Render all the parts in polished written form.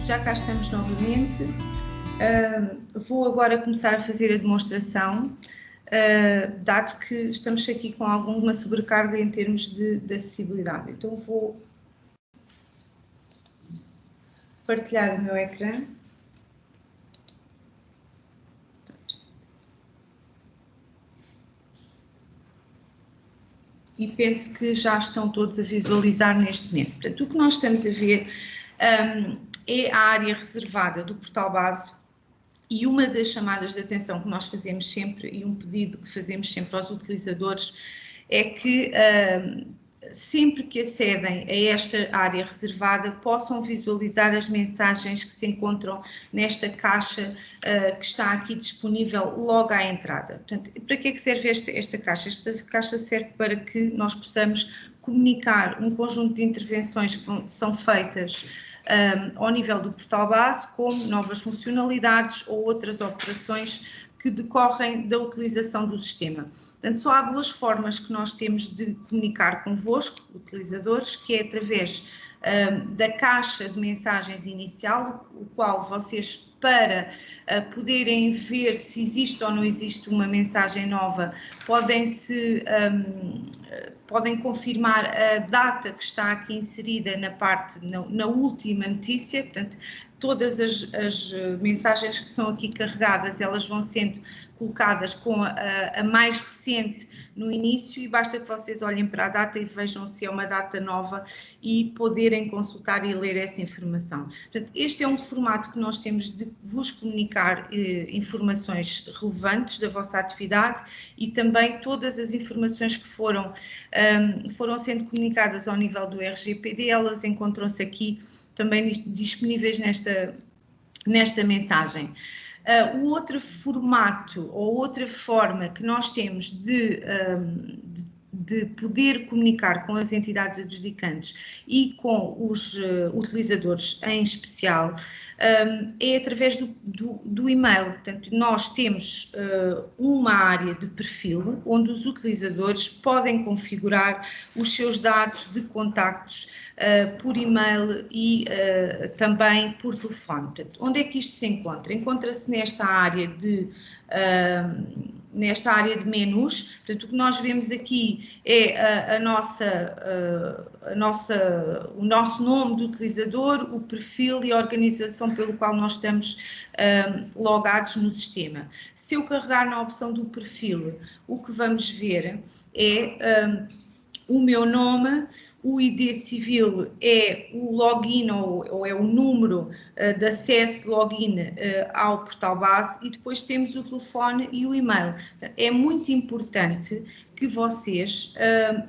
já cá estamos novamente. Vou agora começar a fazer a demonstração, dado que estamos aqui com alguma sobrecarga em termos de acessibilidade. Então vou partilhar o meu ecrã. E penso que já estão todos a visualizar neste momento. Portanto, o que nós estamos a ver é a área reservada do portal base, e uma das chamadas de atenção que nós fazemos sempre, e um pedido que fazemos sempre aos utilizadores, é que sempre que acedem a esta área reservada possam visualizar as mensagens que se encontram nesta caixa que está aqui disponível logo à entrada. Portanto, para que é que serve esta caixa? Esta caixa serve para que nós possamos comunicar um conjunto de intervenções que são feitas ao nível do portal base, como novas funcionalidades ou outras operações que decorrem da utilização do sistema. Portanto, só há duas formas que nós temos de comunicar convosco, utilizadores, que é através da caixa de mensagens inicial, o qual vocês, para poderem ver se existe ou não existe uma mensagem nova, podem confirmar a data que está aqui inserida na última notícia. Portanto, todas as mensagens que são aqui carregadas, elas vão sendo colocadas com a mais recente no início, e basta que vocês olhem para a data e vejam se é uma data nova e poderem consultar e ler essa informação. Portanto, este é um formato que nós temos de vos comunicar informações relevantes da vossa atividade, e também todas as informações que foram sendo comunicadas ao nível do RGPD, elas encontram-se aqui também disponíveis nesta mensagem. O outro formato ou outra forma que nós temos de poder comunicar com as entidades adjudicantes e com os utilizadores em especial é através do e-mail. Portanto, nós temos uma área de perfil onde os utilizadores podem configurar os seus dados de contactos por e-mail e também por telefone. Portanto, onde é que isto se encontra? Encontra-se nesta área de menus. Portanto, o que nós vemos aqui é o nosso nome do utilizador, o perfil e a organização pelo qual nós estamos logados no sistema. Se eu carregar na opção do perfil, o que vamos ver é o meu nome, o ID civil é o login ou é o número de acesso, login ao portal base, e depois temos o telefone e o e-mail. É muito importante que vocês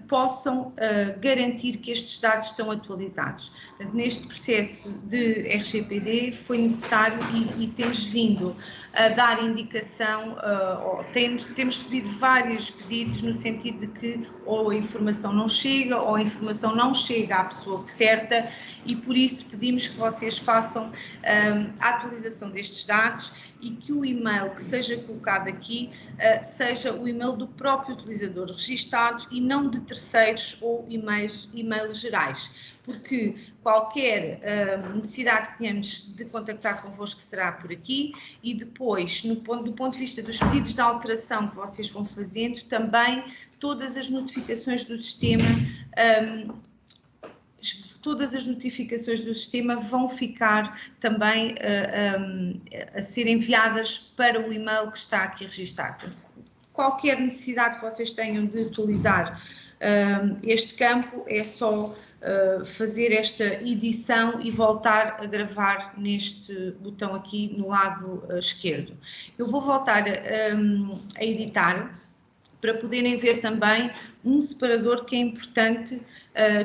possam garantir que estes dados estão atualizados. Portanto, neste processo de RGPD foi necessário e temos vindo a dar indicação, temos recebido vários pedidos no sentido de que ou a informação não chega ou a informação não chega à pessoa certa, e por isso pedimos que vocês façam a atualização destes dados e que o e-mail que seja colocado aqui seja o e-mail do próprio utilizador registado e não de terceiros ou e-mails gerais, porque qualquer necessidade que tenhamos de contactar convosco será por aqui, e depois, do ponto de vista dos pedidos de alteração que vocês vão fazendo, também todas as notificações do sistema vão ficar também a ser enviadas para o e-mail que está aqui registado. Portanto, qualquer necessidade que vocês tenham de atualizar este campo, é só fazer esta edição e voltar a gravar neste botão aqui no lado esquerdo. Eu vou voltar a editar para poderem ver também um separador que é importante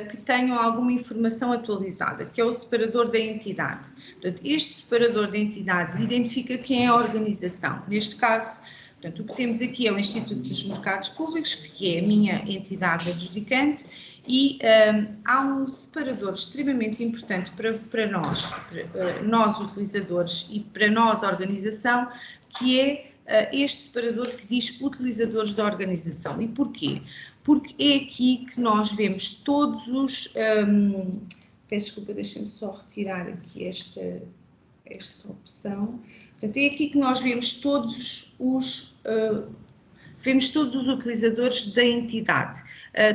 que tenham alguma informação atualizada, que é o separador da entidade. Portanto, este separador da entidade identifica quem é a organização. Neste caso, portanto, o que temos aqui é o Instituto dos Mercados Públicos, que é a minha entidade adjudicante, e há um separador extremamente importante para nós utilizadores e para nós organização, que é este separador que diz utilizadores da organização. E porquê? Porque é aqui que nós vemos todos os... peço desculpa, deixem-me só retirar aqui esta esta opção. Portanto, é aqui que nós vemos todos os utilizadores da entidade,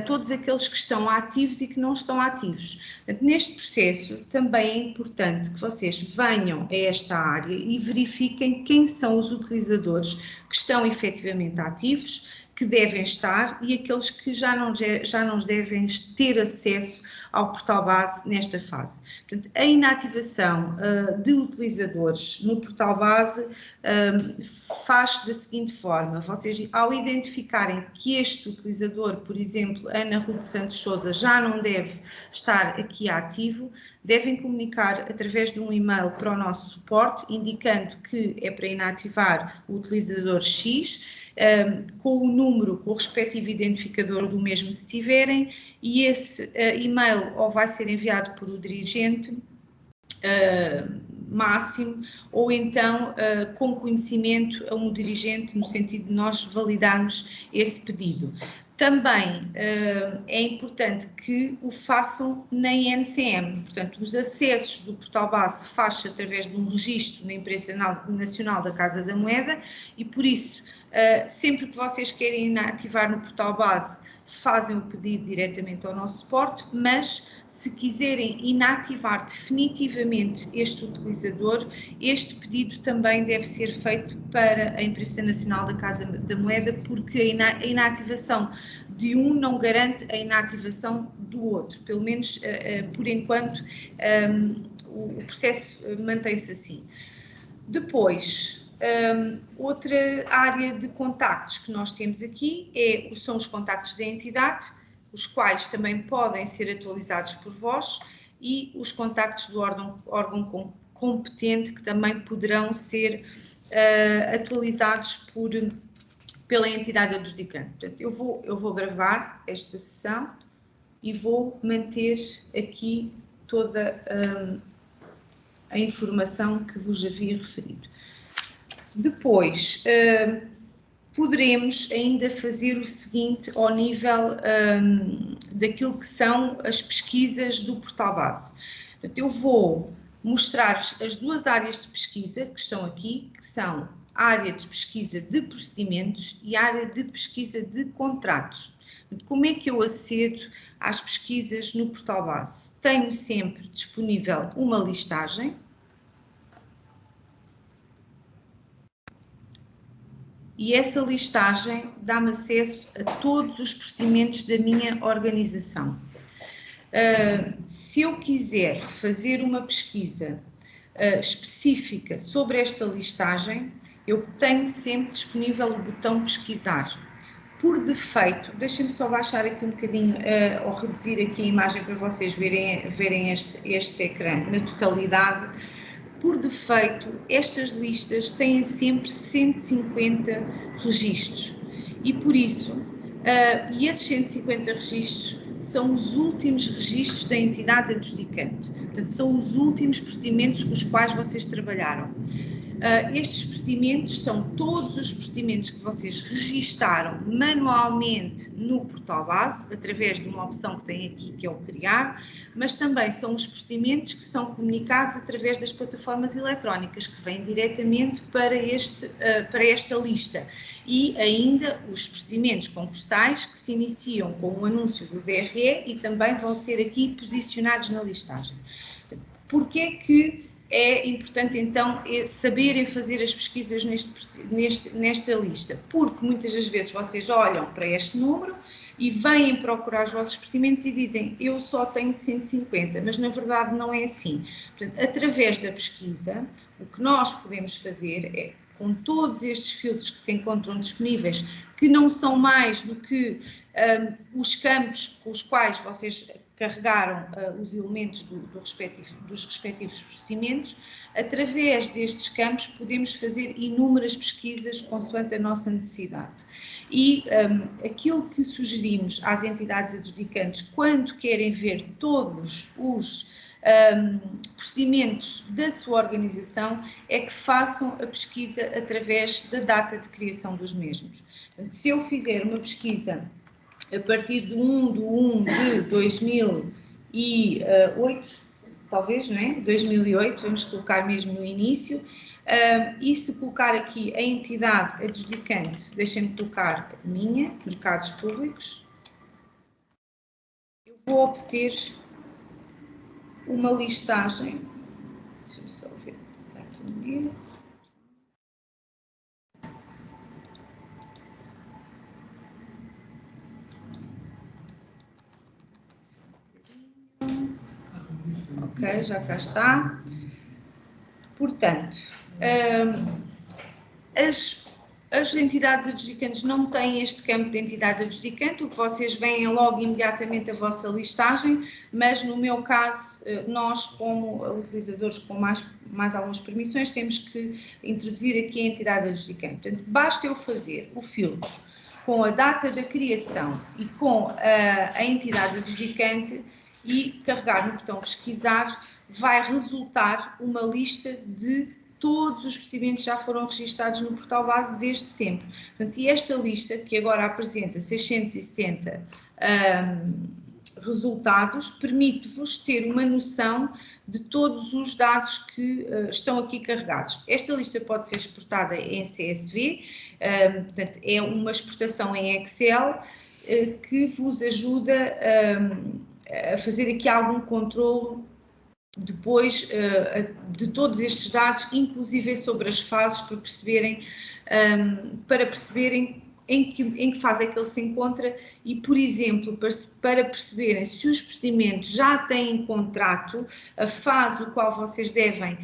todos aqueles que estão ativos e que não estão ativos. Portanto, neste processo também é importante que vocês venham a esta área e verifiquem quem são os utilizadores que estão efetivamente ativos, que devem estar, e aqueles que já não devem ter acesso ao portal base nesta fase. Portanto, a inativação de utilizadores no portal base faz da seguinte forma: vocês, ao identificarem que este utilizador, por exemplo, Ana Ruth Santos Souza, já não deve estar aqui ativo, devem comunicar através de um e-mail para o nosso suporte, indicando que é para inativar o utilizador X, com o número, com o respectivo identificador do mesmo se tiverem, e esse e-mail ou vai ser enviado por o dirigente máximo, ou então com conhecimento a um dirigente, no sentido de nós validarmos esse pedido. Também é importante que o façam na INCM, portanto, os acessos do portal base faz-se através de um registro na Imprensa Nacional da Casa da Moeda, e por isso, sempre que vocês querem inativar no portal base, fazem o pedido diretamente ao nosso suporte, mas se quiserem inativar definitivamente este utilizador, este pedido também deve ser feito para a Imprensa Nacional da Casa da Moeda, porque a inativação de um não garante a inativação do outro, pelo menos por enquanto o processo mantém-se assim. Depois, outra área de contactos que nós temos aqui são os contactos da entidade, os quais também podem ser atualizados por vós, e os contactos do órgão competente, que também poderão ser atualizados pela entidade adjudicante. Portanto, eu vou gravar esta sessão e vou manter aqui toda a informação que vos havia referido. Depois, poderemos ainda fazer o seguinte ao nível daquilo que são as pesquisas do portal base. Portanto, eu vou mostrar-vos as duas áreas de pesquisa que estão aqui, que são a área de pesquisa de procedimentos e a área de pesquisa de contratos. Como é que eu acedo às pesquisas no portal base? Tenho sempre disponível uma listagem. E essa listagem dá-me acesso a todos os procedimentos da minha organização. Se eu quiser fazer uma pesquisa específica sobre esta listagem, eu tenho sempre disponível o botão pesquisar. Por defeito, deixem-me só baixar aqui um bocadinho, ou reduzir aqui a imagem para vocês verem este ecrã na totalidade. Por defeito, estas listas têm sempre 150 registros e por isso, esses 150 registros são os últimos registros da entidade adjudicante, portanto são os últimos procedimentos com os quais vocês trabalharam. Estes procedimentos são todos os procedimentos que vocês registaram manualmente no portal base, através de uma opção que tem aqui, que é o criar, mas também são os procedimentos que são comunicados através das plataformas eletrónicas, que vêm diretamente para esta lista. E ainda os procedimentos concursais, que se iniciam com o anúncio do DRE e também vão ser aqui posicionados na listagem. Porquê é que é importante então saberem fazer as pesquisas nesta lista? Porque muitas das vezes vocês olham para este número e vêm procurar os vossos procedimentos e dizem eu só tenho 150, mas na verdade não é assim. Portanto, através da pesquisa, o que nós podemos fazer é, com todos estes filtros que se encontram disponíveis, que não são mais do que os campos com os quais vocês carregaram os elementos dos respectivos procedimentos, através destes campos podemos fazer inúmeras pesquisas consoante a nossa necessidade. E aquilo que sugerimos às entidades adjudicantes, quando querem ver todos os procedimentos da sua organização, é que façam a pesquisa através da data de criação dos mesmos. Portanto, se eu fizer uma pesquisa a partir de 1 de 1 de 2008, talvez, não é? 2008, vamos colocar mesmo no início. E se colocar aqui a entidade adjudicante, deixem-me colocar a minha, mercados públicos, eu vou obter uma listagem. Deixa-me só ver, está aqui um erro. Ok, já cá está. Portanto, as entidades adjudicantes não têm este campo de entidade adjudicante, o que vocês veem é logo imediatamente a vossa listagem, mas no meu caso, nós como utilizadores com mais algumas permissões, temos que introduzir aqui a entidade adjudicante. Portanto, basta eu fazer o filtro com a data da criação e com a entidade adjudicante e carregar no botão pesquisar, vai resultar uma lista de todos os procedimentos já foram registados no portal base desde sempre. Portanto, e esta lista, que agora apresenta 670 resultados, permite-vos ter uma noção de todos os dados que estão aqui carregados. Esta lista pode ser exportada em CSV, portanto, é uma exportação em Excel que vos ajuda a fazer aqui algum controlo depois de todos estes dados, inclusive sobre as fases, para perceberem em que fase é que ele se encontra e, por exemplo, para perceberem se os procedimentos já têm contrato, a fase do qual vocês devem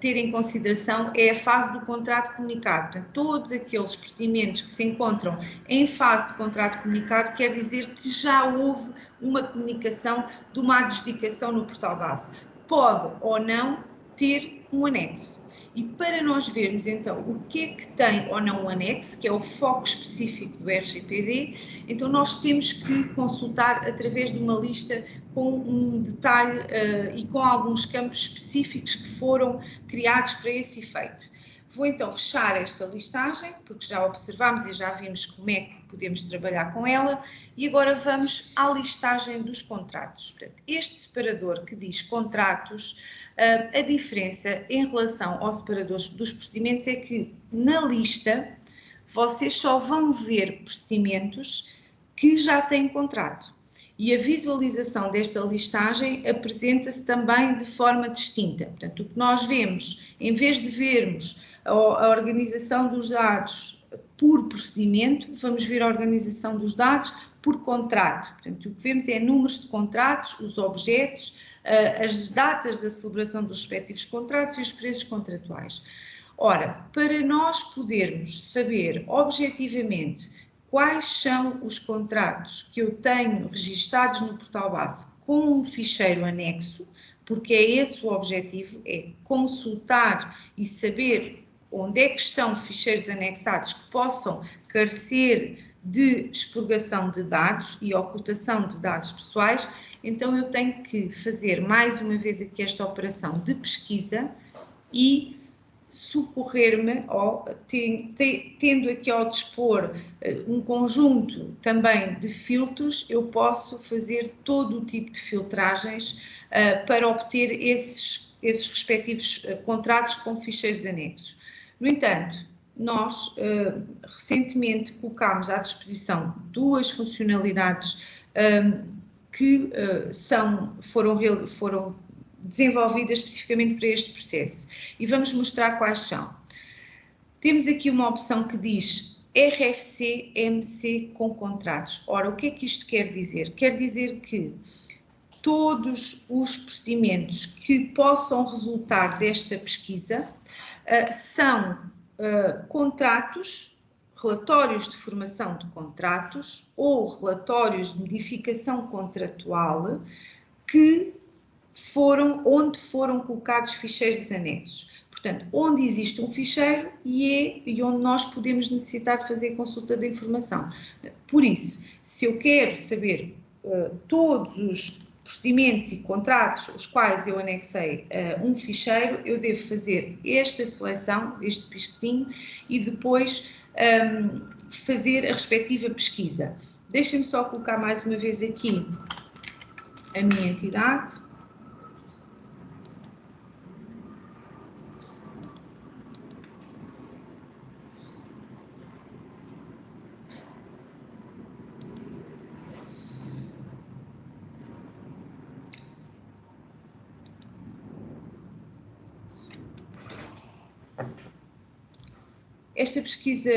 ter em consideração é a fase do contrato comunicado. Portanto, todos aqueles procedimentos que se encontram em fase de contrato comunicado quer dizer que já houve uma comunicação de uma adjudicação no portal base. Pode ou não ter um anexo. E para nós vermos então o que é que tem ou não um anexo, que é o foco específico do RGPD, então nós temos que consultar através de uma lista com um detalhe e com alguns campos específicos que foram criados para esse efeito. Vou então fechar esta listagem, porque já observámos e já vimos como é que podemos trabalhar com ela, e agora vamos à listagem dos contratos. Portanto, este separador que diz contratos, a diferença em relação ao separador dos procedimentos é que na lista vocês só vão ver procedimentos que já têm contrato. E a visualização desta listagem apresenta-se também de forma distinta. Portanto, o que nós vemos, em vez de vermos a organização dos dados por procedimento, vamos ver a organização dos dados por contrato. Portanto, o que vemos é números de contratos, os objetos, as datas da celebração dos respectivos contratos e os preços contratuais. Ora, para nós podermos saber objetivamente quais são os contratos que eu tenho registados no portal base com um ficheiro anexo, porque é esse o objetivo, é consultar e saber onde é que estão ficheiros anexados que possam carecer de expurgação de dados e ocultação de dados pessoais, então eu tenho que fazer mais uma vez aqui esta operação de pesquisa e socorrer-me, tendo aqui ao dispor um conjunto também de filtros, eu posso fazer todo o tipo de filtragens para obter esses respectivos contratos com ficheiros anexos. No entanto, nós recentemente colocámos à disposição duas funcionalidades que foram desenvolvidas especificamente para este processo e vamos mostrar quais são. Temos aqui uma opção que diz RFC MC com contratos. Ora, o que é que isto quer dizer? Quer dizer que todos os procedimentos que possam resultar desta pesquisa são contratos, relatórios de formação de contratos ou relatórios de modificação contratual onde foram colocados ficheiros anexos. Portanto, onde existe um ficheiro e onde nós podemos necessitar de fazer consulta de informação. Por isso, se eu quero saber todos os procedimentos e contratos os quais eu anexei um ficheiro, eu devo fazer esta seleção, este piscozinho, e depois fazer a respectiva pesquisa. Deixem-me só colocar mais uma vez aqui a minha entidade. Esta pesquisa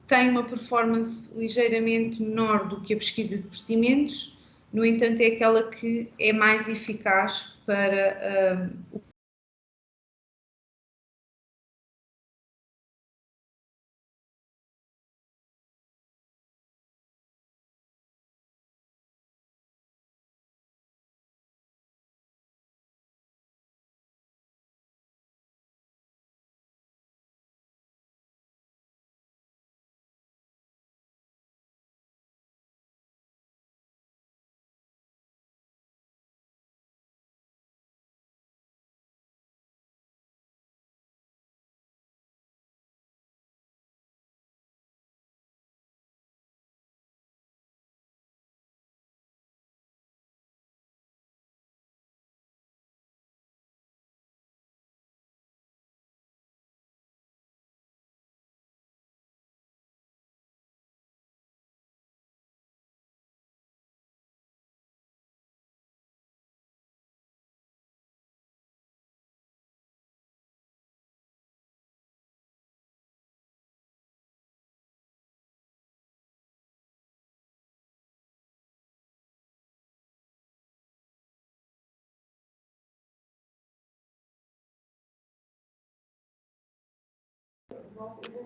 tem uma performance ligeiramente menor do que a pesquisa de procedimentos, no entanto, é aquela que é mais eficaz para o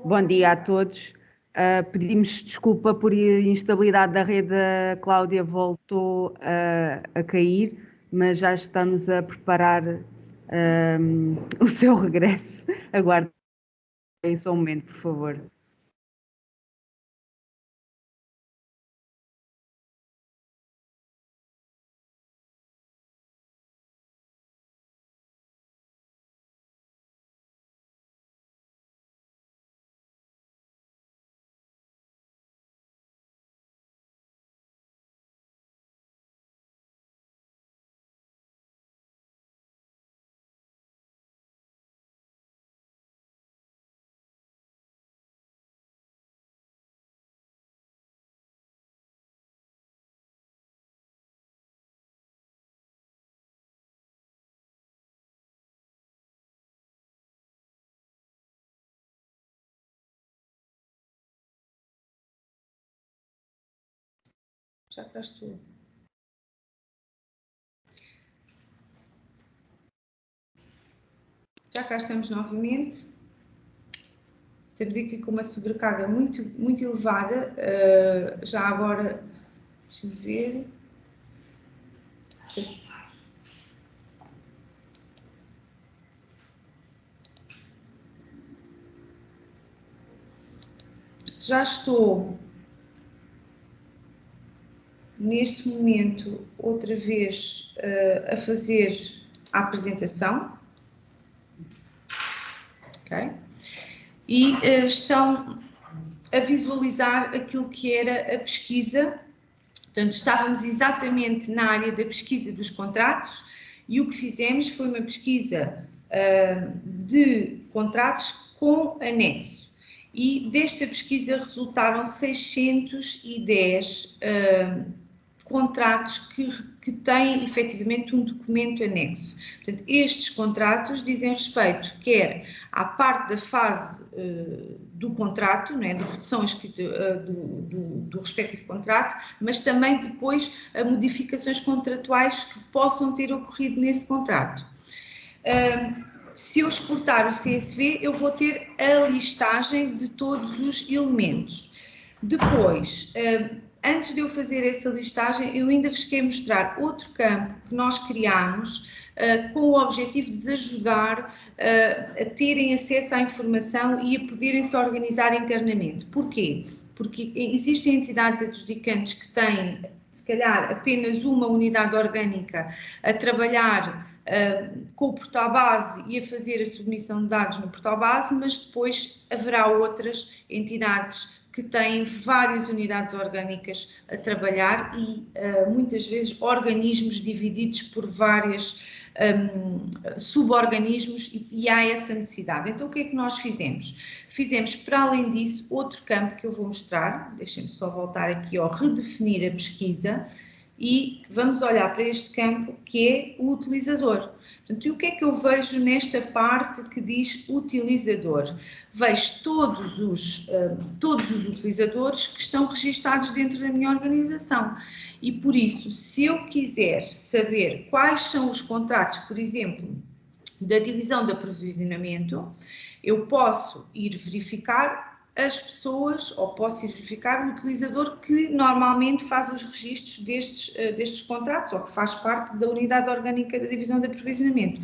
Bom dia a todos. Pedimos desculpa por instabilidade da rede. A Cláudia voltou a cair, mas já estamos a preparar o seu regresso. Aguardem só um momento, por favor. Já cá estou. Já cá estamos novamente. Estamos aqui com uma sobrecarga muito elevada. Já agora, deixa-me ver. Já estou, neste momento, outra vez a fazer a apresentação. Okay? E estão a visualizar aquilo que era a pesquisa. Portanto, estávamos exatamente na área da pesquisa dos contratos e o que fizemos foi uma pesquisa de contratos com anexo. E desta pesquisa resultaram 610 contratos que têm efetivamente um documento anexo. Portanto, estes contratos dizem respeito quer à parte da fase do contrato, né, de redução do respectivo contrato, mas também depois a modificações contratuais que possam ter ocorrido nesse contrato. Se eu exportar o CSV, eu vou ter a listagem de todos os elementos. Depois, antes de eu fazer essa listagem, eu ainda vos quero mostrar outro campo que nós criámos com o objetivo de vos ajudar a terem acesso à informação e a poderem se organizar internamente. Porquê? Porque existem entidades adjudicantes que têm, se calhar, apenas uma unidade orgânica a trabalhar com o portal base e a fazer a submissão de dados no portal base, mas depois haverá outras entidades que têm várias unidades orgânicas a trabalhar e muitas vezes organismos divididos por várias suborganismos e há essa necessidade. Então, o que é que nós fizemos? Fizemos, para além disso, outro campo que eu vou mostrar, deixem-me só voltar aqui ao redefinir a pesquisa e vamos olhar para este campo que é o utilizador. Portanto, e o que é que eu vejo nesta parte que diz utilizador? Vejo todos os utilizadores que estão registados dentro da minha organização. E por isso, se eu quiser saber quais são os contratos, por exemplo, da divisão de aprovisionamento, eu posso ir verificar as pessoas, ou posso ir verificar o utilizador que normalmente faz os registros destes contratos, ou que faz parte da unidade orgânica da divisão de aprovisionamento.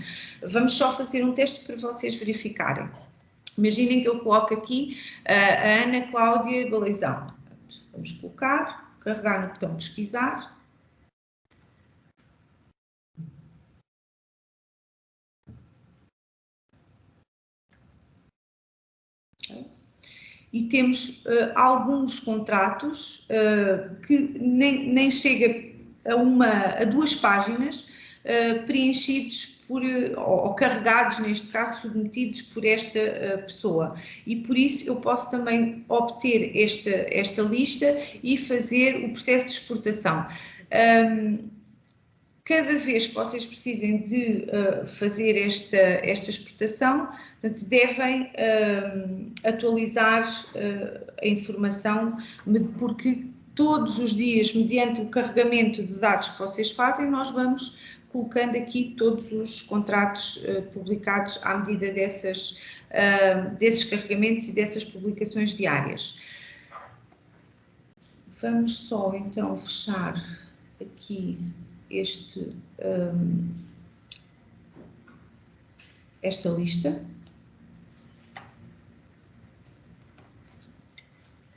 Vamos só fazer um teste para vocês verificarem. Imaginem que eu coloco aqui a Ana Cláudia Baleizão. Vamos colocar, carregar no botão pesquisar. E temos alguns contratos que nem chega a 2 páginas preenchidos ou carregados, neste caso, submetidos por esta pessoa. E por isso eu posso também obter esta lista e fazer o processo de exportação. Cada vez que vocês precisem de fazer esta exportação, devem atualizar a informação, porque todos os dias, mediante o carregamento de dados que vocês fazem, nós vamos colocando aqui todos os contratos publicados à medida desses carregamentos e dessas publicações diárias. Vamos só então fechar aqui esta lista.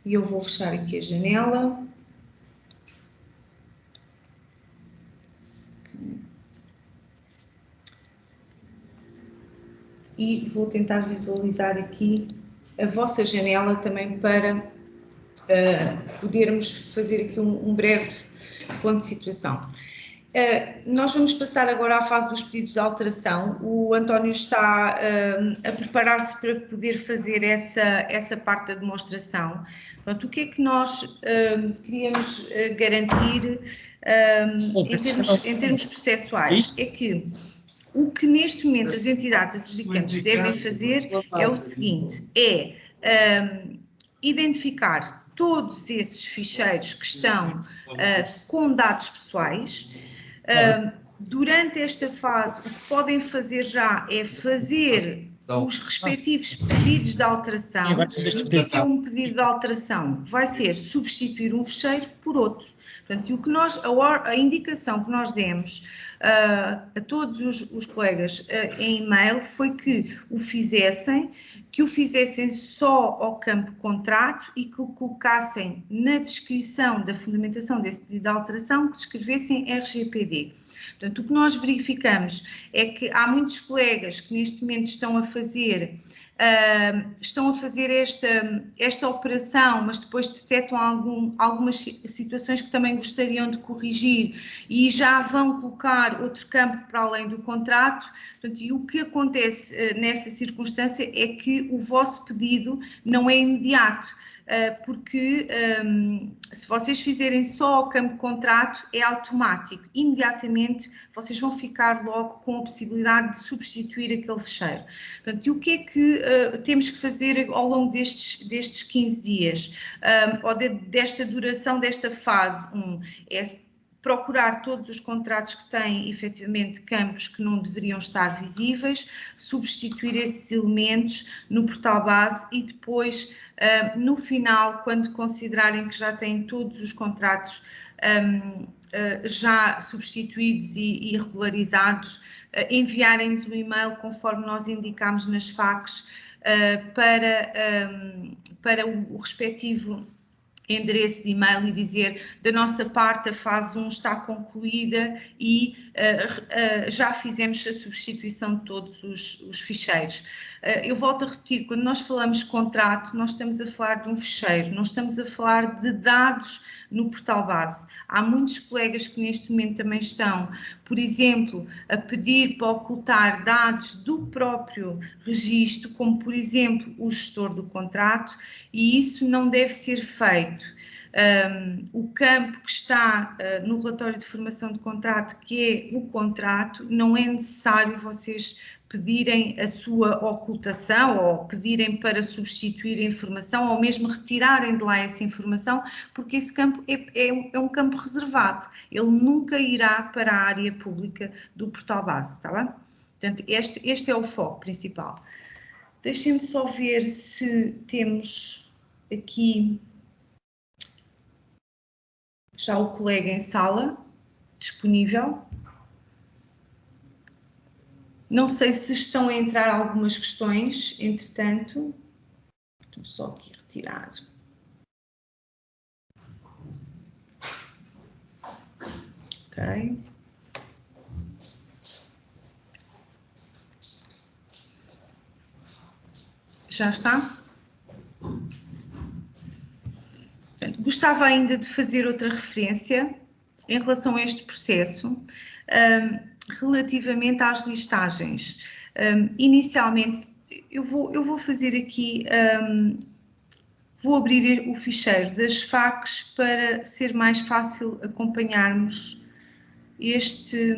E eu vou fechar aqui a janela. E vou tentar visualizar aqui a vossa janela também para podermos fazer aqui um breve ponto de situação. Nós vamos passar agora à fase dos pedidos de alteração. O António está a preparar-se para poder fazer essa parte da demonstração. Portanto, o que é que nós queríamos garantir em termos processuais? É que o que neste momento as entidades adjudicantes devem fazer é o seguinte, identificar todos esses ficheiros que estão com dados pessoais. Durante esta fase, o que podem fazer já é fazer os respectivos pedidos de alteração. O que é um pedido de alteração? Vai ser substituir um ficheiro por outro. Portanto, e o que a indicação que nós demos a todos os colegas em e-mail foi que o fizessem só ao campo contrato e que o colocassem na descrição da fundamentação desse pedido de alteração, que se escrevessem RGPD. Portanto, o que nós verificamos é que há muitos colegas que neste momento estão a fazer esta operação, mas depois detectam algumas situações que também gostariam de corrigir e já vão colocar outro campo para além do contrato. Portanto, e o que acontece nessa circunstância é que o vosso pedido não é imediato, porque se vocês fizerem só o campo contrato é automático, imediatamente vocês vão ficar logo com a possibilidade de substituir aquele ficheiro. Portanto, e o que é que temos que fazer ao longo destes 15 dias, ou desta duração desta fase 1? É procurar todos os contratos que têm efetivamente campos que não deveriam estar visíveis, substituir esses elementos no portal base e depois, no final, quando considerarem que já têm todos os contratos já substituídos e regularizados, enviarem-nos um e-mail conforme nós indicámos nas FAQs para o respectivo endereço de e-mail e dizer da nossa parte a fase 1 está concluída e já fizemos a substituição de todos os ficheiros. Eu volto a repetir, quando nós falamos contrato, nós estamos a falar de um ficheiro, não estamos a falar de dados no portal base. Há muitos colegas que neste momento também estão, por exemplo, a pedir para ocultar dados do próprio registro, como por exemplo o gestor do contrato, e isso não deve ser feito. O campo que está no relatório de formação de contrato, que é o contrato, não é necessário vocês pedirem a sua ocultação ou pedirem para substituir a informação ou mesmo retirarem de lá essa informação, porque esse campo é um campo reservado. Ele nunca irá para a área pública do portal base, está bem? Portanto, este é o foco principal. Deixem-me só ver se temos aqui já o colega em sala disponível. Não sei se estão a entrar algumas questões, entretanto. Vou só aqui retirar. Ok. Já está? Portanto, gostava ainda de fazer outra referência em relação a este processo, relativamente às listagens. Inicialmente, eu vou fazer aqui, vou abrir o ficheiro das FAQs para ser mais fácil acompanharmos este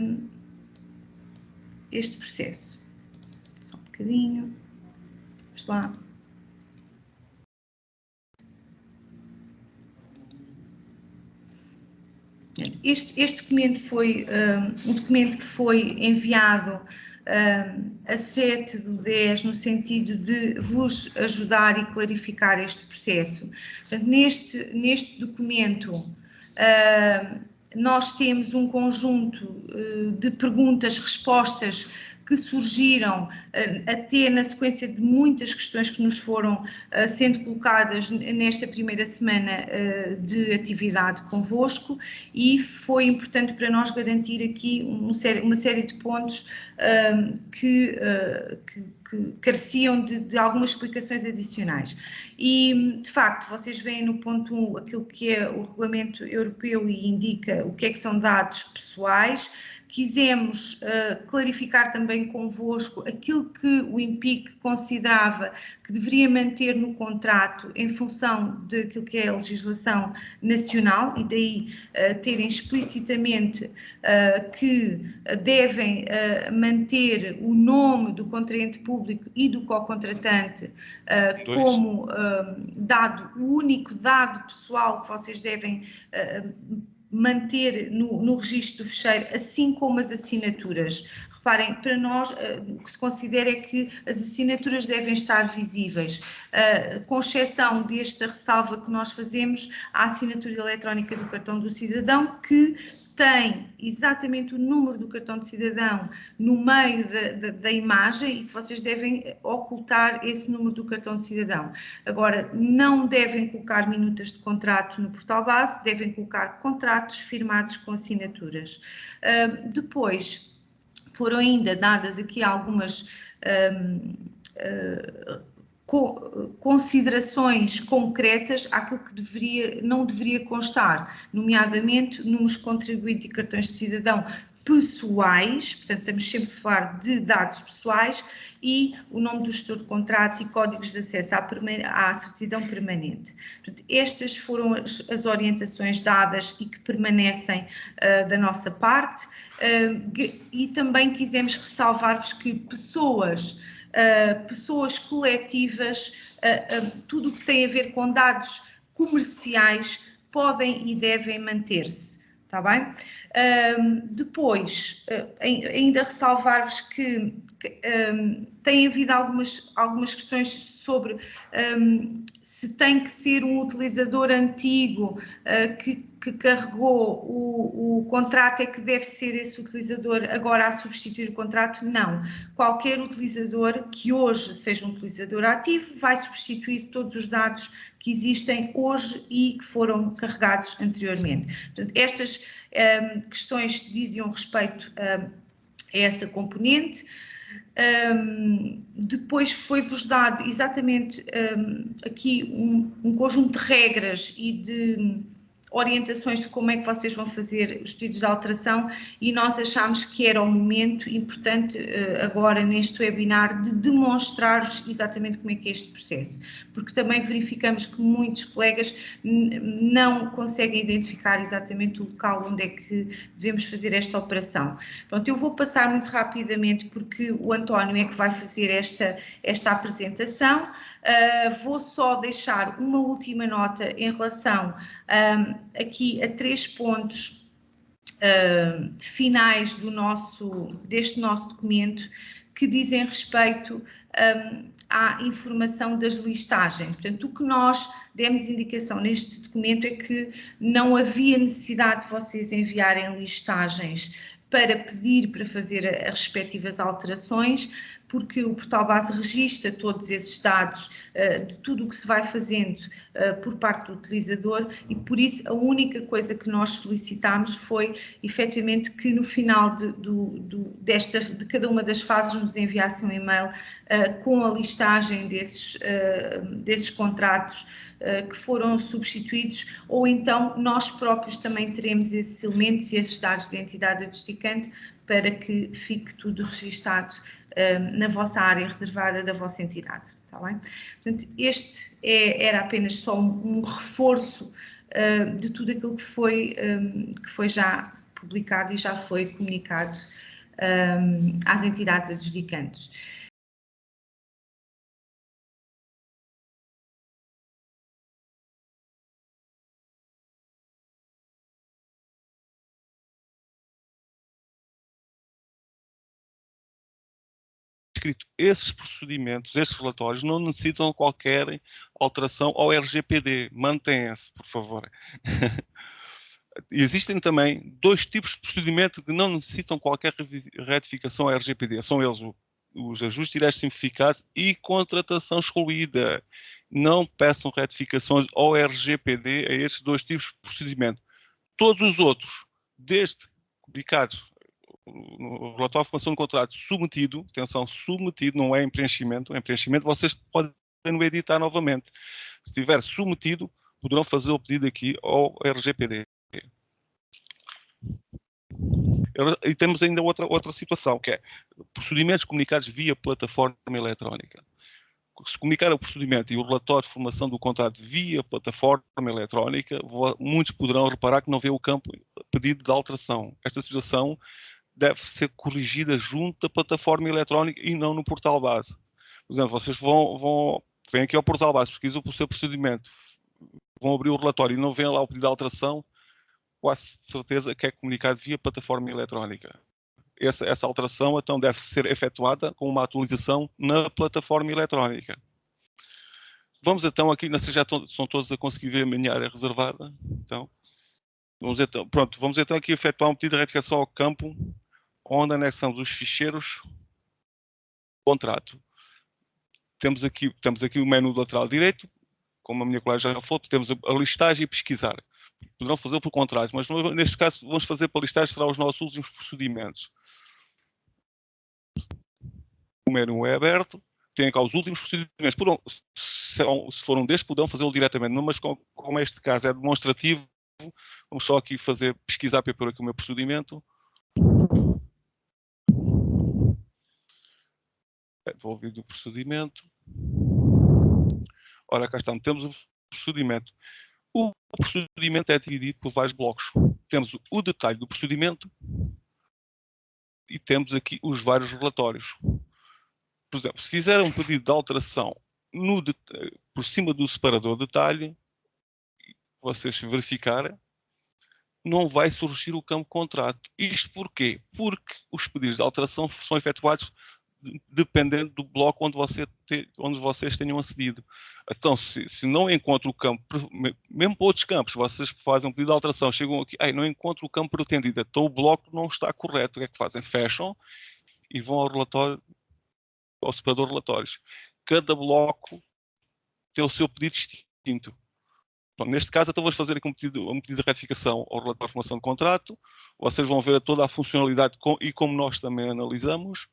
processo. Só um bocadinho. Vamos lá. Este documento foi um documento que foi enviado a 7/10, no sentido de vos ajudar e clarificar este processo. Portanto, neste documento, nós temos um conjunto de perguntas, respostas que surgiram até na sequência de muitas questões que nos foram sendo colocadas nesta primeira semana de atividade convosco, e foi importante para nós garantir aqui uma série de pontos que careciam de algumas explicações adicionais. E, de facto, vocês veem no ponto 1 aquilo que é o regulamento europeu e indica o que é que são dados pessoais. Quisemos clarificar também convosco aquilo que o INPIC considerava que deveria manter no contrato em função daquilo que é a legislação nacional, e daí terem explicitamente que devem manter o nome do contraente público e do co-contratante como o único dado pessoal que vocês devem manter no registro do ficheiro, assim como as assinaturas. Reparem, para nós o que se considera é que as assinaturas devem estar visíveis, com exceção desta ressalva que nós fazemos à assinatura eletrónica do cartão do cidadão, que tem exatamente o número do cartão de cidadão no meio da imagem e que vocês devem ocultar esse número do cartão de cidadão. Agora, não devem colocar minutas de contrato no portal base, devem colocar contratos firmados com assinaturas. Depois, foram ainda dadas aqui algumas considerações concretas àquilo que não deveria constar, nomeadamente números de contribuinte e cartões de cidadão pessoais, portanto estamos sempre a falar de dados pessoais, e o nome do gestor de contrato e códigos de acesso à certidão permanente. Portanto, estas foram as orientações dadas e que permanecem da nossa parte, e também quisemos ressalvar-vos que pessoas coletivas, tudo o que tem a ver com dados comerciais podem e devem manter-se, está bem? Depois, ainda ressalvar-vos que tem havido algumas questões sobre se tem que ser um utilizador antigo que carregou o contrato, é que deve ser esse utilizador agora a substituir o contrato. Não. Qualquer utilizador que hoje seja um utilizador ativo vai substituir todos os dados que existem hoje e que foram carregados anteriormente. Portanto, estas questões diziam respeito a essa componente. Depois foi-vos dado exatamente aqui um conjunto de regras e de orientações de como é que vocês vão fazer os pedidos de alteração e nós achámos que era o momento importante agora neste webinar de demonstrar-vos exatamente como é que é este processo, porque também verificamos que muitos colegas não conseguem identificar exatamente o local onde é que devemos fazer esta operação. Pronto, eu vou passar muito rapidamente porque o António é que vai fazer esta apresentação. Vou só deixar uma última nota em relação aqui a 3 pontos finais deste nosso documento que dizem respeito à informação das listagens. Portanto, o que nós demos indicação neste documento é que não havia necessidade de vocês enviarem listagens para pedir para fazer as respectivas alterações, porque o portal base registra todos esses dados de tudo o que se vai fazendo por parte do utilizador e por isso a única coisa que nós solicitámos foi efetivamente que no final de cada uma das fases nos enviassem um e-mail com a listagem desses contratos que foram substituídos, ou então nós próprios também teremos esses elementos e esses dados de identidade adjudicante para que fique tudo registado na vossa área reservada da vossa entidade, está bem? Portanto, este era apenas só um reforço de tudo aquilo que foi já publicado e já foi comunicado às entidades adjudicantes. Escrito, esses procedimentos, esses relatórios não necessitam qualquer alteração ao RGPD. Mantenha-se, por favor. Existem também 2 tipos de procedimento que não necessitam qualquer retificação ao RGPD. São eles os ajustes diretos simplificados e contratação excluída. Não peçam retificações ao RGPD a estes 2 tipos de procedimento. Todos os outros, desde publicados no relatório de formação de contrato submetido, atenção, submetido, não é em preenchimento, vocês podem editar novamente. Se estiver submetido, poderão fazer o pedido aqui ao RGPD. E temos ainda outra situação, que é procedimentos comunicados via plataforma eletrónica. Se comunicar o procedimento e o relatório de formação do contrato via plataforma eletrónica, muitos poderão reparar que não vê o campo pedido de alteração. Esta situação deve ser corrigida junto da plataforma eletrónica e não no portal base. Por exemplo, vocês vêm aqui ao portal base, pesquisam o seu procedimento, vão abrir o relatório e não vêem lá o pedido de alteração, quase certeza que é comunicado via plataforma eletrónica. Essa alteração, então, deve ser efetuada com uma atualização na plataforma eletrónica. Vamos, então, aqui, não sei se já são todos a conseguir ver a minha área reservada. Então, vamos então aqui efetuar um pedido de retificação ao campo, onde anexamos os ficheiros contrato. Temos aqui o menu lateral direito, como a minha colega já falou, temos a listagem e pesquisar. Poderão fazer por contrato, mas neste caso vamos fazer para listagem, será os nossos últimos procedimentos. O menu é aberto, tem cá os últimos procedimentos. Se for um destes, poderão fazê-lo diretamente, mas como este caso é demonstrativo, vamos só aqui pesquisar por aqui o meu procedimento. Devolvido o procedimento. Ora, cá estamos. Temos o procedimento. O procedimento é dividido por vários blocos. Temos o detalhe do procedimento e temos aqui os vários relatórios. Por exemplo, se fizer um pedido de alteração por cima do separador detalhe, vocês verificarem, não vai surgir o campo contrato. Isto porquê? Porque os pedidos de alteração são efetuados dependendo do bloco onde vocês tenham acedido. Então, se não encontro o campo, mesmo para outros campos, vocês fazem um pedido de alteração, chegam aqui, não encontro o campo pretendido, então o bloco não está correto. O que é que fazem? Fecham e vão ao relatório, ao separador de relatórios. Cada bloco tem o seu pedido distinto. Bom, neste caso, então vamos fazer aqui um pedido de retificação ao relatório de formação de contrato. Vocês vão ver toda a funcionalidade e como nós também analisamos.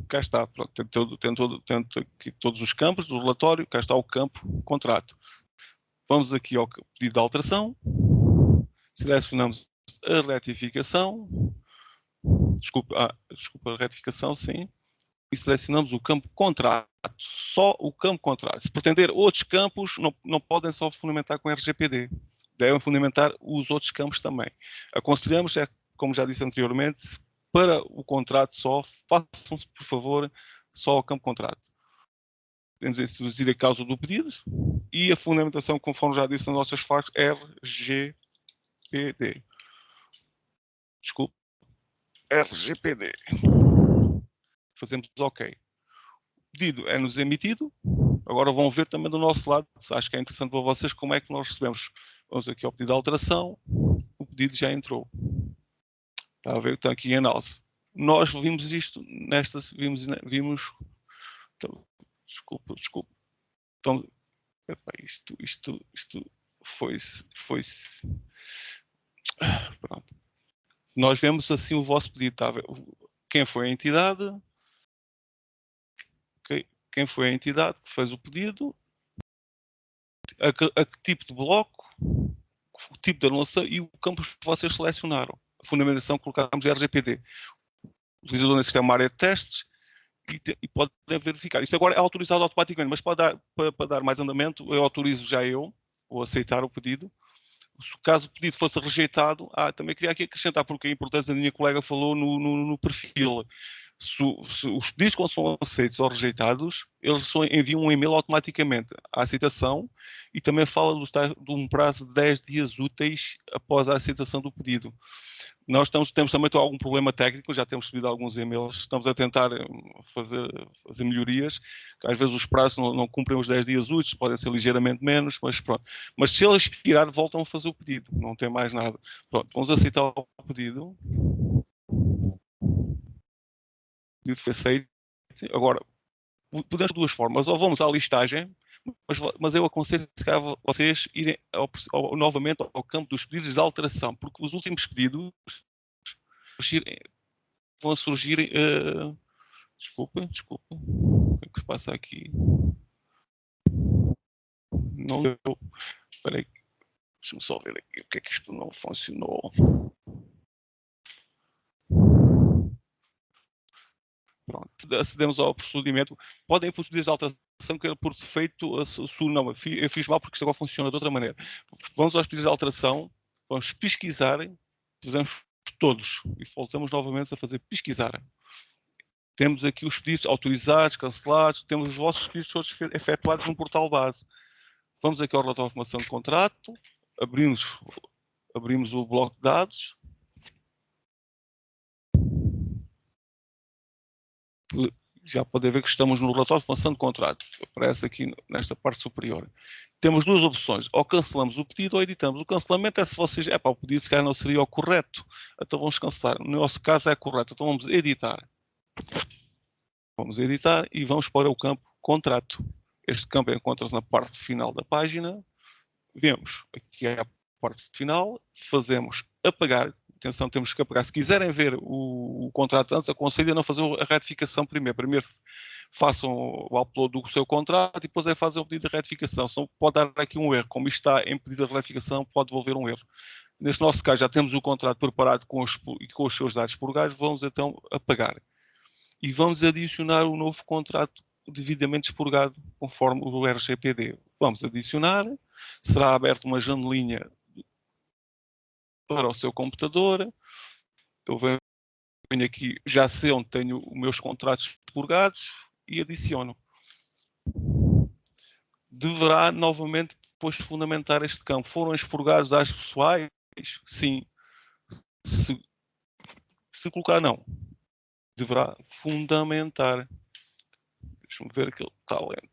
Cá está, pronto, tem aqui todos os campos do relatório, cá está o campo contrato. Vamos aqui ao pedido de alteração, selecionamos a retificação, desculpa, a retificação, sim, e selecionamos o campo contrato, só o campo contrato. Se pretender outros campos, não podem só fundamentar com RGPD, devem fundamentar os outros campos também. Aconselhamos, como já disse anteriormente, para o contrato só, façam-se, por favor, só o campo contrato. Podemos introduzir a causa do pedido e a fundamentação, conforme já disse nas nossas faixas, RGPD. Desculpe. RGPD. Fazemos OK. O pedido é-nos emitido. Agora vão ver também do nosso lado, acho que é interessante para vocês, como é que nós recebemos. Vamos aqui ao pedido de alteração. O pedido já entrou. Está a ver? Está aqui em análise. Nós vimos isto vimos então, desculpa. Então, epá, isto foi-se. Pronto. Nós vemos assim o vosso pedido, está a ver? Quem foi a entidade? Okay. Quem foi a entidade que fez o pedido? A que tipo de bloco? O tipo de anulação e o campo que vocês selecionaram. A fundamentação que colocámos é RGPD. O utilizador nesse sistema área de testes e pode verificar. Isso agora é autorizado automaticamente, mas para dar mais andamento, eu autorizo já vou aceitar o pedido. Caso o pedido fosse rejeitado, também queria aqui acrescentar, porque a importância da minha colega falou no perfil. Se os pedidos, quando são aceitos ou rejeitados, eles só enviam um e-mail automaticamente à aceitação e também fala de um prazo de 10 dias úteis após a aceitação do pedido. Nós temos também algum problema técnico, já temos recebido alguns e-mails, estamos a tentar fazer melhorias, que às vezes os prazos não cumprem os 10 dias úteis, podem ser ligeiramente menos, mas pronto. Mas se ele expirar, voltam a fazer o pedido, não tem mais nada. Pronto, vamos aceitar o pedido. O pedido foi aceito. Agora, podemos de duas formas, ou vamos à listagem, mas eu aconselho vocês irem novamente ao campo dos pedidos de alteração, porque os últimos pedidos vão surgir. Desculpa. O que é que se passa aqui? Não deu. Espera aí. Deixa-me só ver aqui o que é que isto não funcionou. Pronto, acedemos ao procedimento. Podem por pedidos de alteração que por defeito, não, eu fiz mal porque isto agora funciona de outra maneira. Vamos aos pedidos de alteração, vamos pesquisar, fazemos todos e voltamos novamente a fazer pesquisar. Temos aqui os pedidos autorizados, cancelados, temos os vossos pedidos todos efetuados no portal base. Vamos aqui ao relatório de formação de contrato, abrimos o bloco de dados. Já podem ver que estamos no relatório de formação de contrato. Aparece aqui nesta parte superior. Temos duas opções. Ou cancelamos o pedido ou editamos. O cancelamento é se vocês... o pedido se calhar não seria o correto. Então vamos cancelar. No nosso caso é correto. Então vamos editar. Vamos editar e vamos para o campo contrato. Este campo encontra-se na parte final da página. Vemos aqui é a parte final. Fazemos apagar. Atenção, temos que apagar. Se quiserem ver o contrato antes, aconselho a não fazer a retificação primeiro. Primeiro façam o upload do seu contrato e depois fazem o pedido de retificação. Senão pode dar aqui um erro. Como isto está em pedido de retificação, pode devolver um erro. Neste nosso caso, já temos o contrato preparado com os seus dados expurgados. Vamos então apagar. E vamos adicionar o novo contrato devidamente expurgado, conforme o RGPD. Vamos adicionar. Será aberta uma janelinha para o seu computador. Eu venho aqui, já sei onde tenho os meus contratos expurgados e adiciono. Deverá novamente depois fundamentar este campo. Foram expurgados dados pessoais? Sim. Se colocar não, deverá fundamentar. Deixa-me ver aquele talento.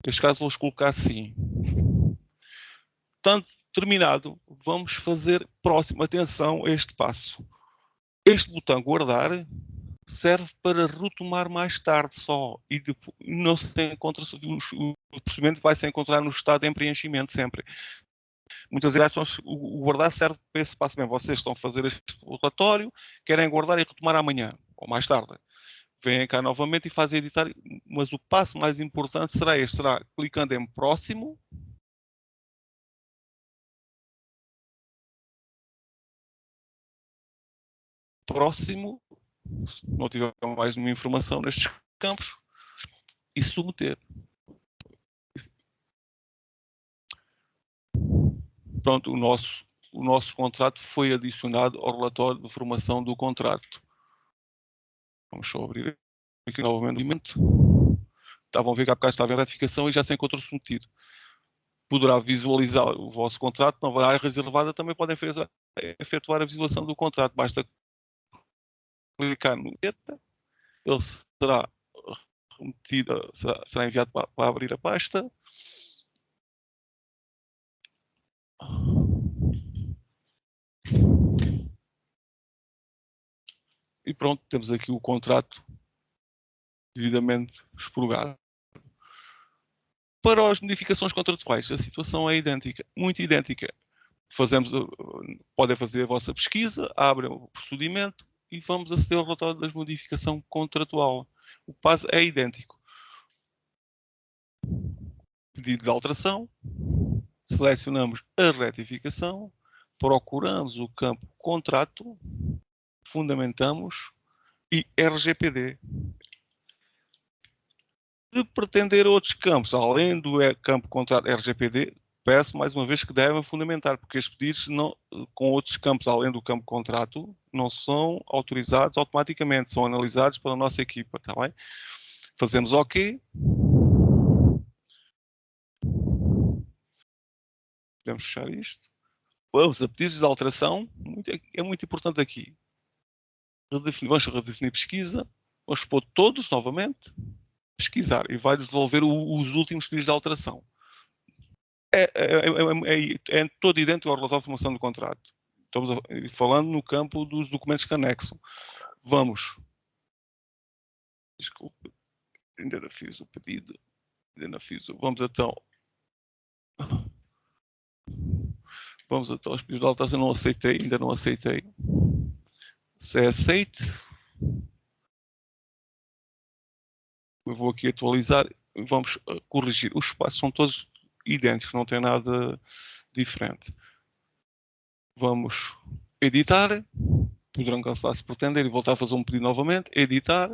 Neste caso vou colocar sim. Portanto, terminado, vamos fazer próximo. Atenção a este passo. Este botão guardar serve para retomar mais tarde só. E depois, não se encontra, o procedimento vai se encontrar no estado em preenchimento sempre. Muitas vezes o guardar serve para esse passo mesmo. Vocês estão a fazer este relatório, querem guardar e retomar amanhã, ou mais tarde. vêm cá novamente e fazem editar, mas o passo mais importante será este, será clicando em próximo, se não tiver mais nenhuma informação nestes campos, e submeter. Pronto, o nosso contrato foi adicionado ao relatório de formação do contrato. Vamos só abrir aqui novamente. Estavam a ver que há bocado estava em ratificação e já se encontrou submetido. Poderá visualizar o vosso contrato, não haverá área reservada, também podem efetuar a visualização do contrato. Basta clicar no beta, ele será remetido, será enviado para abrir a pasta. E pronto, temos aqui o contrato devidamente expurgado. Para as modificações contratuais, a situação é idêntica, muito idêntica. Podem fazer a vossa pesquisa, abrem o procedimento e vamos aceder ao relatório da modificação contratual. O passo é idêntico. Pedido de alteração, selecionamos a retificação, procuramos o campo contrato, fundamentamos e RGPD. Se pretender outros campos, além do campo contrato RGPD, peço mais uma vez que devem fundamentar, porque estes pedidos com outros campos, além do campo contrato, não são autorizados automaticamente, são analisados pela nossa equipa, está bem? Fazemos OK. Podemos fechar isto. Vamos a pedidos de alteração, é muito importante aqui. Vamos redefinir pesquisa, vamos pôr todos novamente, pesquisar e vai devolver os últimos pedidos de alteração. É todo idêntico ao relatório de formação do contrato. Estamos falando no campo dos documentos que anexam. Vamos. Desculpe, ainda não fiz o pedido. Vamos então. Vamos então aos pedidos de alteração. Ainda não aceitei. Se é aceite. Eu vou aqui atualizar. Vamos corrigir. Os espaços são todos idênticos, não tem nada diferente. Vamos editar. Poderão cancelar se pretender e voltar a fazer um pedido novamente. Editar.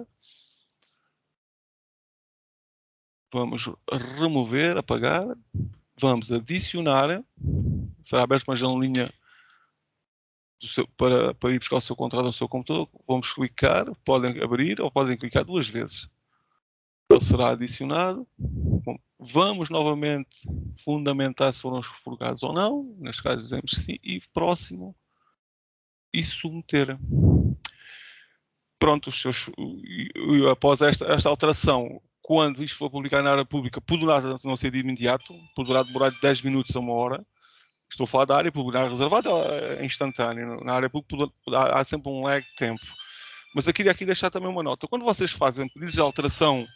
Vamos remover, apagar. Vamos adicionar. Será aberta uma janelinha para ir buscar o seu contrato no seu computador. Vamos clicar. Podem abrir ou podem clicar 2 vezes. Ele será adicionado. Bom, vamos novamente fundamentar se foram expurgados ou não. Neste caso dizemos sim. E próximo. E submeter. Pronto, após esta alteração, quando isto for publicado na área pública, poderá não ser de imediato, poderá demorar de 10 minutos a 1 hora. Estou a falar da área pública. Na área reservada é instantâneo. Na área pública há sempre um lag de tempo. Mas eu queria aqui deixar também uma nota. Quando vocês fazem pedidos de alteração,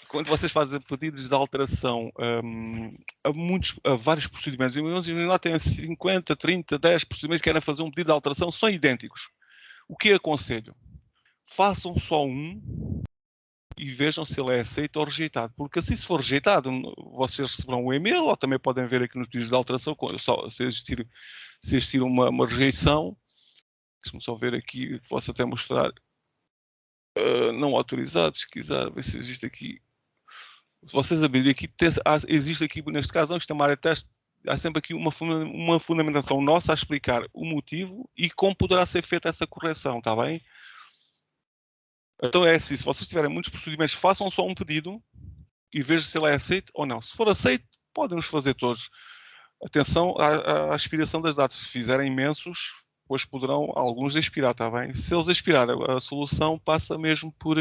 quando vocês fazem pedidos de alteração a vários procedimentos, e lá tem 50, 30, 10 procedimentos que querem fazer um pedido de alteração, são idênticos. O que aconselho? Façam só um e vejam se ele é aceito ou rejeitado. Porque assim, se for rejeitado, vocês receberão um e-mail, ou também podem ver aqui nos pedidos de alteração, se existir uma rejeição. Deixa-me só ver aqui, posso até mostrar. Não autorizado, pesquisar, ver se existe aqui. Se vocês abrirem aqui, existe aqui, neste caso, vamos chamar a teste, há sempre aqui uma fundamentação nossa a explicar o motivo e como poderá ser feita essa correção, está bem? Então é assim, se vocês tiverem muitos procedimentos, façam só um pedido e vejam se ele é aceito ou não. Se for aceito, podem-nos fazer todos. Atenção à expiração das datas. Se fizerem imensos, depois poderão alguns expirar, está bem? Se eles expirarem, a solução passa mesmo por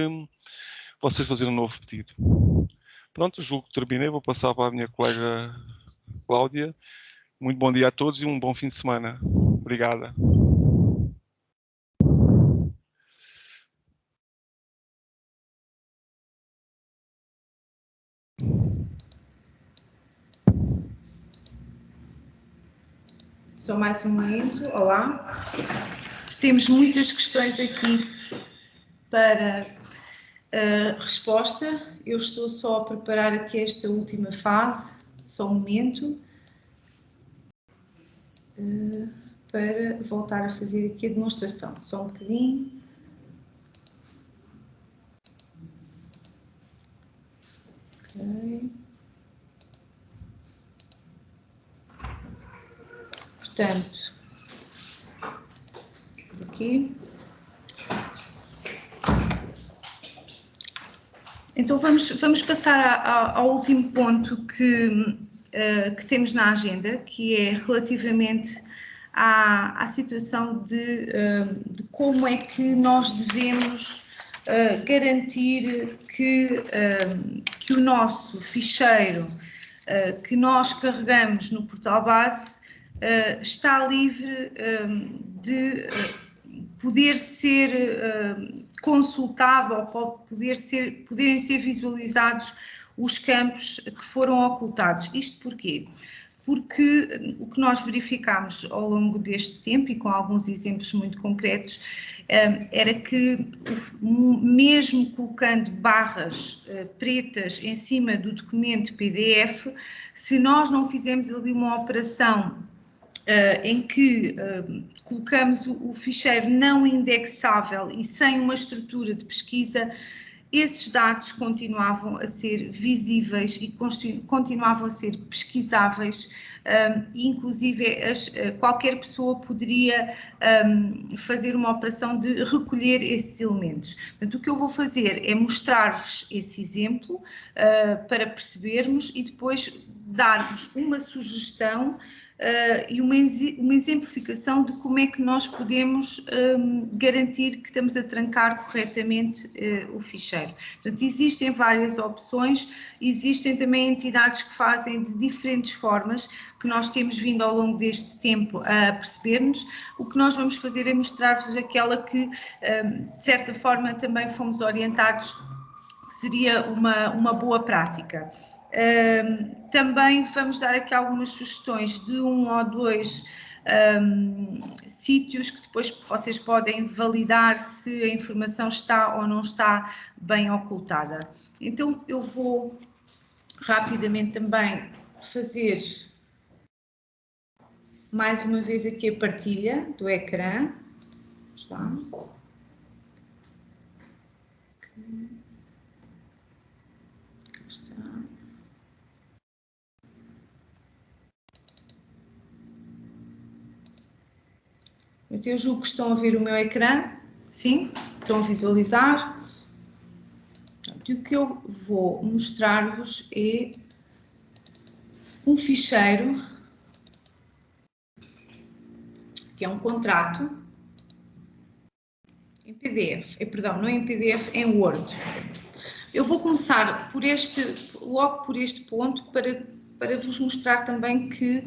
vocês fazerem um novo pedido. Pronto, julgo que terminei. Vou passar para a minha colega Cláudia. Muito bom dia a todos e um bom fim de semana. Obrigada. Só mais um momento. Olá. temos muitas questões aqui para resposta. Eu estou só a preparar aqui esta última fase, só um momento, para voltar a fazer aqui a demonstração. Só um bocadinho. Ok. Portanto, aqui. Então vamos passar ao último ponto que temos na agenda, que é relativamente à situação de como é que nós devemos garantir que o nosso ficheiro que nós carregamos no portal base está livre de poder ser consultado ou poderem ser visualizados os campos que foram ocultados. Isto porquê? Porque o que nós verificámos ao longo deste tempo, e com alguns exemplos muito concretos, era que, mesmo colocando barras pretas em cima do documento PDF, se nós não fizermos ali uma operação em que colocamos o ficheiro não indexável e sem uma estrutura de pesquisa, esses dados continuavam a ser visíveis e continuavam a ser pesquisáveis, inclusive qualquer pessoa poderia fazer uma operação de recolher esses elementos. Portanto, o que eu vou fazer é mostrar-vos esse exemplo para percebermos e depois dar-vos uma sugestão e uma exemplificação de como é que nós podemos garantir que estamos a trancar corretamente o ficheiro. Portanto, existem várias opções, existem também entidades que fazem de diferentes formas, que nós temos vindo ao longo deste tempo a percebermos. O que nós vamos fazer é mostrar-vos aquela que, de certa forma, também fomos orientados que seria uma boa prática. Também vamos dar aqui algumas sugestões de 1 ou 2 sítios que depois vocês podem validar se a informação está ou não está bem ocultada. Então eu vou rapidamente também fazer mais uma vez aqui a partilha do ecrã. Está. Está. Eu julgo que estão a ver o meu ecrã, sim, estão a visualizar. E o que eu vou mostrar-vos é um ficheiro, que é um contrato, em PDF, perdão, não é em PDF, é em Word. Eu vou começar logo por este ponto para vos mostrar também que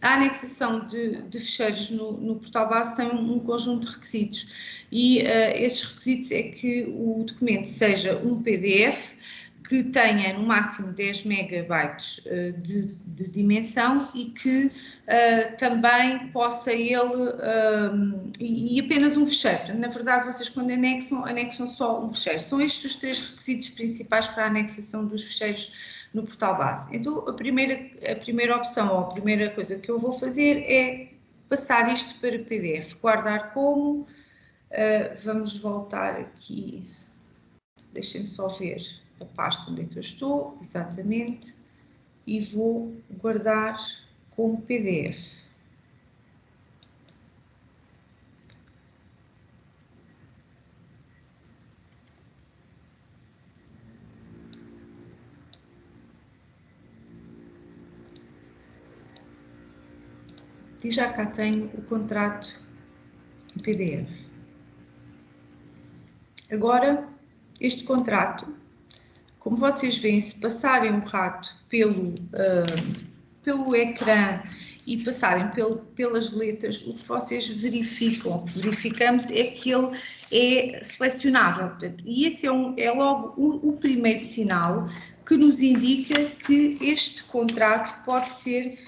a anexação de ficheiros no portal base tem um conjunto de requisitos e esses requisitos é que o documento seja um PDF, que tenha no máximo 10 megabytes de dimensão e que também possa ele, e apenas um ficheiro. Na verdade, vocês quando anexam só um ficheiro. São estes os 3 requisitos principais para a anexação dos ficheiros no portal base. Então, a primeira opção, ou a primeira coisa que eu vou fazer é passar isto para PDF. Guardar como, vamos voltar aqui, deixem-me só ver a pasta onde é que eu estou, exatamente, e vou guardar como PDF. E já cá tenho o contrato em PDF. Agora, este contrato, como vocês veem, se passarem um rato pelo ecrã e passarem pelas letras, o que vocês verificam, o que verificamos é que ele é selecionável. Portanto, e esse é logo o primeiro sinal que nos indica que este contrato pode ser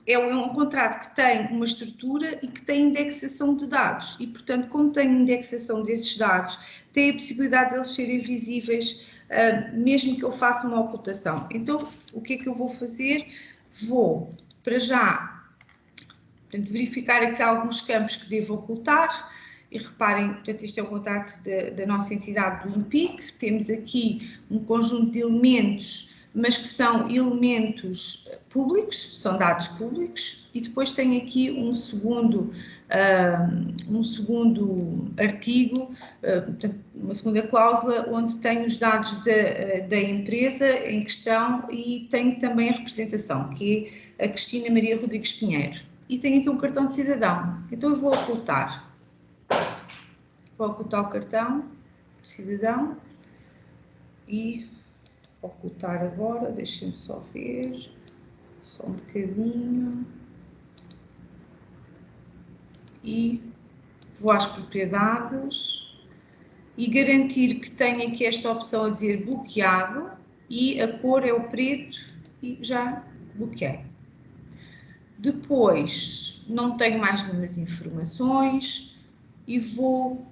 é um contrato que tem uma estrutura e que tem indexação de dados e, portanto, como tem indexação desses dados, tem a possibilidade de eles serem visíveis mesmo que eu faça uma ocultação. Então, o que é que eu vou fazer? Vou, para já, portanto, verificar aqui alguns campos que devo ocultar. E reparem, portanto, este é o contrato da nossa entidade do INPIC. Temos aqui um conjunto de elementos, mas que são elementos públicos, são dados públicos. E depois tenho aqui um segundo artigo, portanto, uma segunda cláusula, onde tenho os dados da empresa em questão e tenho também a representação, que é a Cristina Maria Rodrigues Pinheiro. E tenho aqui um cartão de cidadão. Então eu vou ocultar. Vou ocultar o cartão de cidadão e ocultar agora, deixem-me só ver, só um bocadinho. E vou às propriedades e garantir que tenho aqui esta opção a dizer bloqueado e a cor é o preto e já bloqueei. Depois, não tenho mais nenhumas informações e vou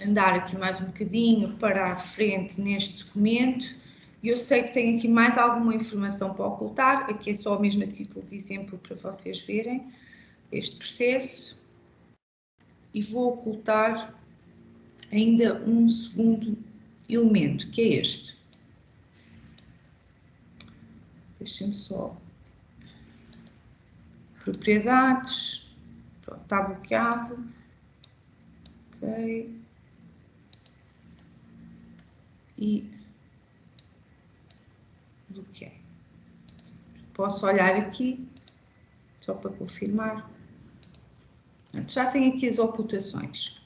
andar aqui mais um bocadinho para a frente neste documento. Eu sei que tenho aqui mais alguma informação para ocultar, aqui é só mesmo a título de exemplo para vocês verem este processo. E vou ocultar ainda um segundo elemento, que é este. Deixem-me só. Propriedades. Pronto, está bloqueado. Ok. E bloqueei. Posso olhar aqui, só para confirmar. Portanto, já tenho aqui as ocultações.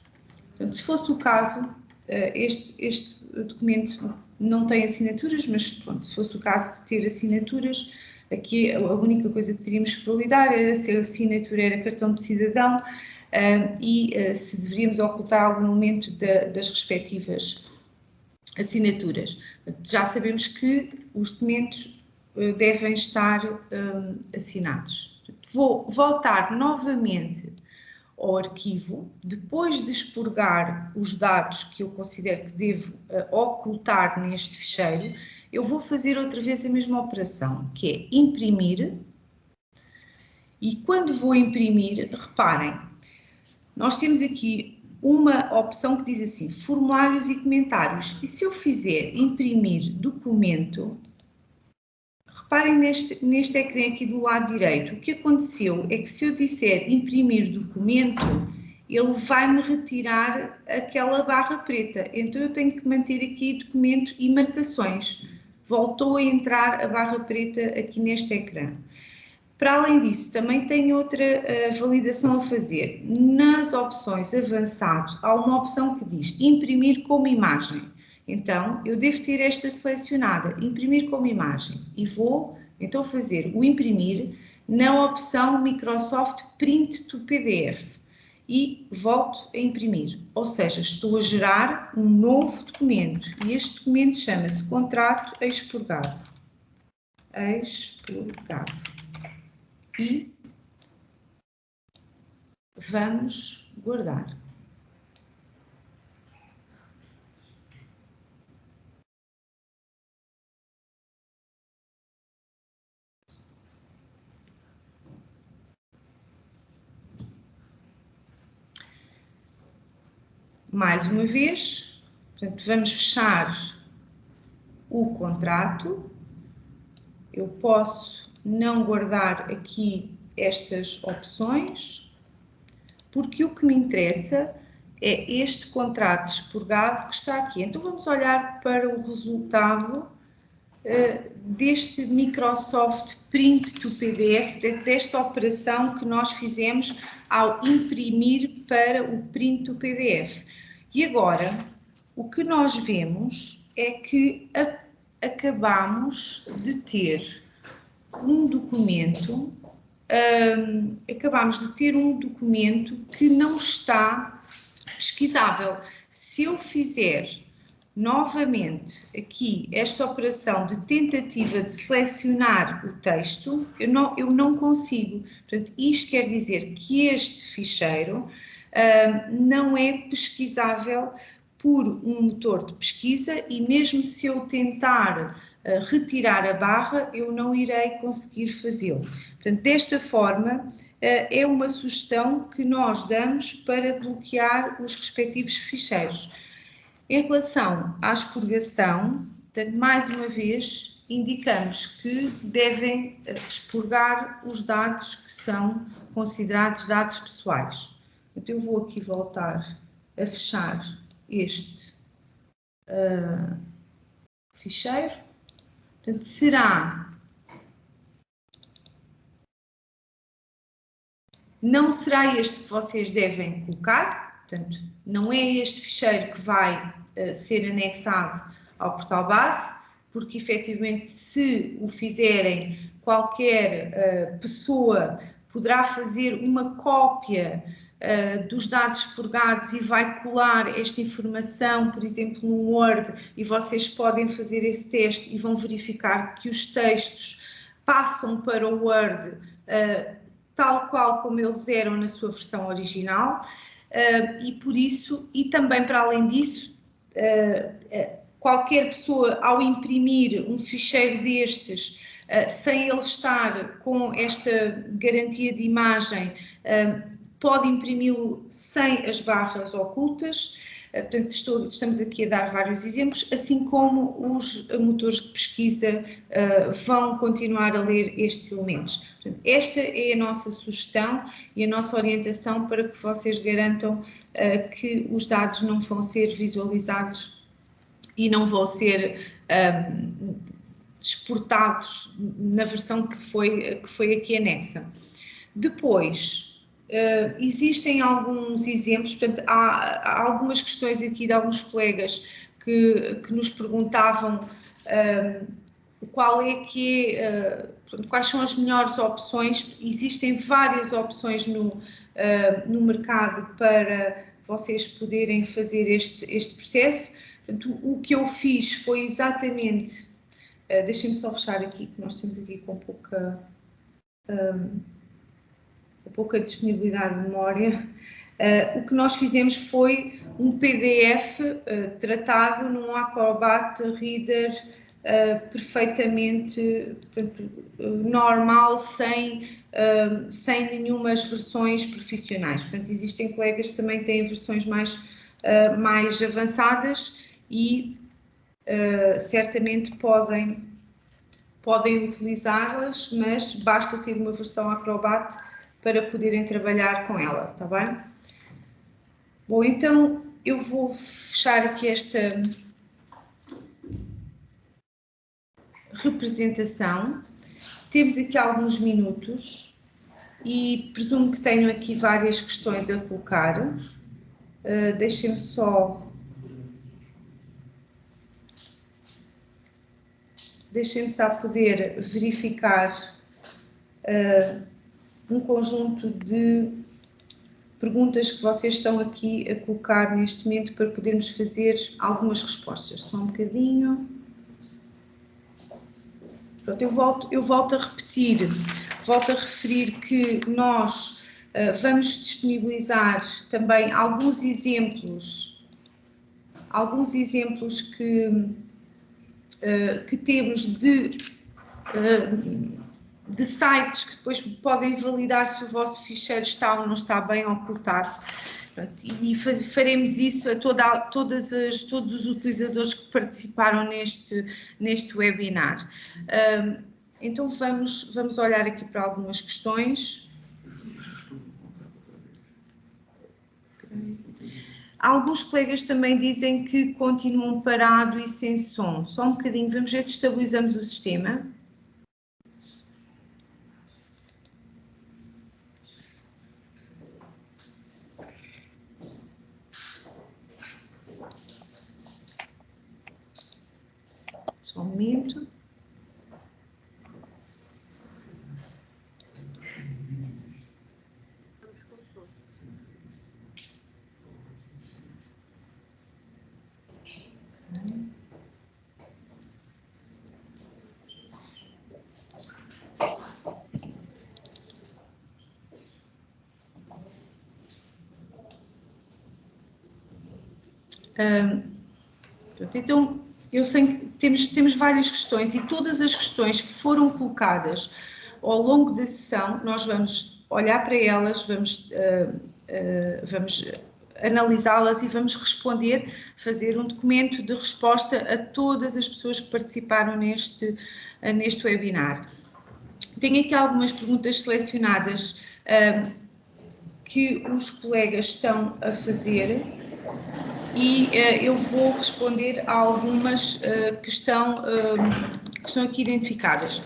Portanto, se fosse o caso, este documento não tem assinaturas, mas pronto, se fosse o caso de ter assinaturas, aqui a única coisa que teríamos que validar era se a assinatura era cartão de cidadão e se deveríamos ocultar algum elemento das respectivas assinaturas. Já sabemos que os documentos devem estar assinados. Vou voltar novamente ao arquivo, depois de expurgar os dados que eu considero que devo ocultar neste ficheiro, eu vou fazer outra vez a mesma operação, que é imprimir. E quando vou imprimir, reparem, nós temos aqui uma opção que diz assim, formulários e comentários. E se eu fizer imprimir documento, reparem neste ecrã aqui do lado direito, o que aconteceu é que se eu disser imprimir documento, ele vai-me retirar aquela barra preta. Então eu tenho que manter aqui documento e marcações. Voltou a entrar a barra preta aqui neste ecrã. Para além disso, também tenho outra validação a fazer. Nas opções avançado, há uma opção que diz imprimir como imagem. Então, eu devo ter esta selecionada, imprimir como imagem. E vou, então, fazer o imprimir na opção Microsoft Print to PDF. E volto a imprimir. Ou seja, estou a gerar um novo documento. E este documento chama-se Contrato Expurgado. Expurgado. E vamos guardar. Mais uma vez, portanto, vamos fechar o contrato. Eu posso não guardar aqui estas opções, porque o que me interessa é este contrato expurgado que está aqui. Então vamos olhar para o resultado deste Microsoft Print to PDF, desta operação que nós fizemos ao imprimir para o Print to PDF. E agora, o que nós vemos é que acabamos de ter um documento, que não está pesquisável. Se eu fizer novamente, aqui, esta operação de tentativa de selecionar o texto, eu não consigo. Portanto, isto quer dizer que este ficheiro não é pesquisável por um motor de pesquisa e mesmo se eu tentar retirar a barra, eu não irei conseguir fazê-lo. Portanto, desta forma, é uma sugestão que nós damos para bloquear os respectivos ficheiros. Em relação à expurgação, portanto, mais uma vez, indicamos que devem expurgar os dados que são considerados dados pessoais. Então, eu vou aqui voltar a fechar este ficheiro. Portanto, não será este que vocês devem colocar, portanto, não é este ficheiro que vai ser anexado ao portal base, porque efetivamente se o fizerem, qualquer pessoa poderá fazer uma cópia dos dados expurgados e vai colar esta informação, por exemplo, no Word, e vocês podem fazer esse teste e vão verificar que os textos passam para o Word tal qual como eles eram na sua versão original, e por isso, e também para além disso, qualquer pessoa ao imprimir um ficheiro destes, sem ele estar com esta garantia de imagem, pode imprimi-lo sem as barras ocultas. Portanto, estamos aqui a dar vários exemplos, assim como os motores de pesquisa vão continuar a ler estes elementos. Portanto, esta é a nossa sugestão e a nossa orientação para que vocês garantam que os dados não vão ser visualizados e não vão ser exportados na versão que foi aqui anexa. Depois, existem alguns exemplos, portanto, há algumas questões aqui de alguns colegas que nos perguntavam quais são as melhores opções. Existem várias opções no mercado para vocês poderem fazer este processo. Portanto, o que eu fiz foi exatamente, deixem-me só fechar aqui, que nós temos aqui com pouca disponibilidade de memória. O que nós fizemos foi um PDF tratado num Acrobat Reader perfeitamente, portanto, normal, sem nenhumas versões profissionais. Portanto, existem colegas que também têm versões mais avançadas e certamente podem utilizá-las, mas basta ter uma versão Acrobat para poderem trabalhar com ela, está bem? Bom, então eu vou fechar aqui esta representação. Temos aqui alguns minutos e presumo que tenham aqui várias questões a colocar. Deixem-me só poder verificar um conjunto de perguntas que vocês estão aqui a colocar neste momento para podermos fazer algumas respostas. Só um bocadinho. Pronto, eu volto a repetir, volto a referir que nós vamos disponibilizar também alguns exemplos que temos de sites que depois podem validar se o vosso ficheiro está ou não está bem ocultado. E faremos isso a todos os utilizadores que participaram neste webinar. Então vamos olhar aqui para algumas questões. Alguns colegas também dizem que continuam parado e sem som. Só um bocadinho, vamos ver se estabilizamos o sistema. Só um momento. Então, eu sei que temos várias questões, e todas as questões que foram colocadas ao longo da sessão, nós vamos olhar para elas, vamos analisá-las e vamos responder, fazer um documento de resposta a todas as pessoas que participaram neste webinar. Tenho aqui algumas perguntas selecionadas que os colegas estão a fazer, e eu vou responder a algumas que estão aqui identificadas.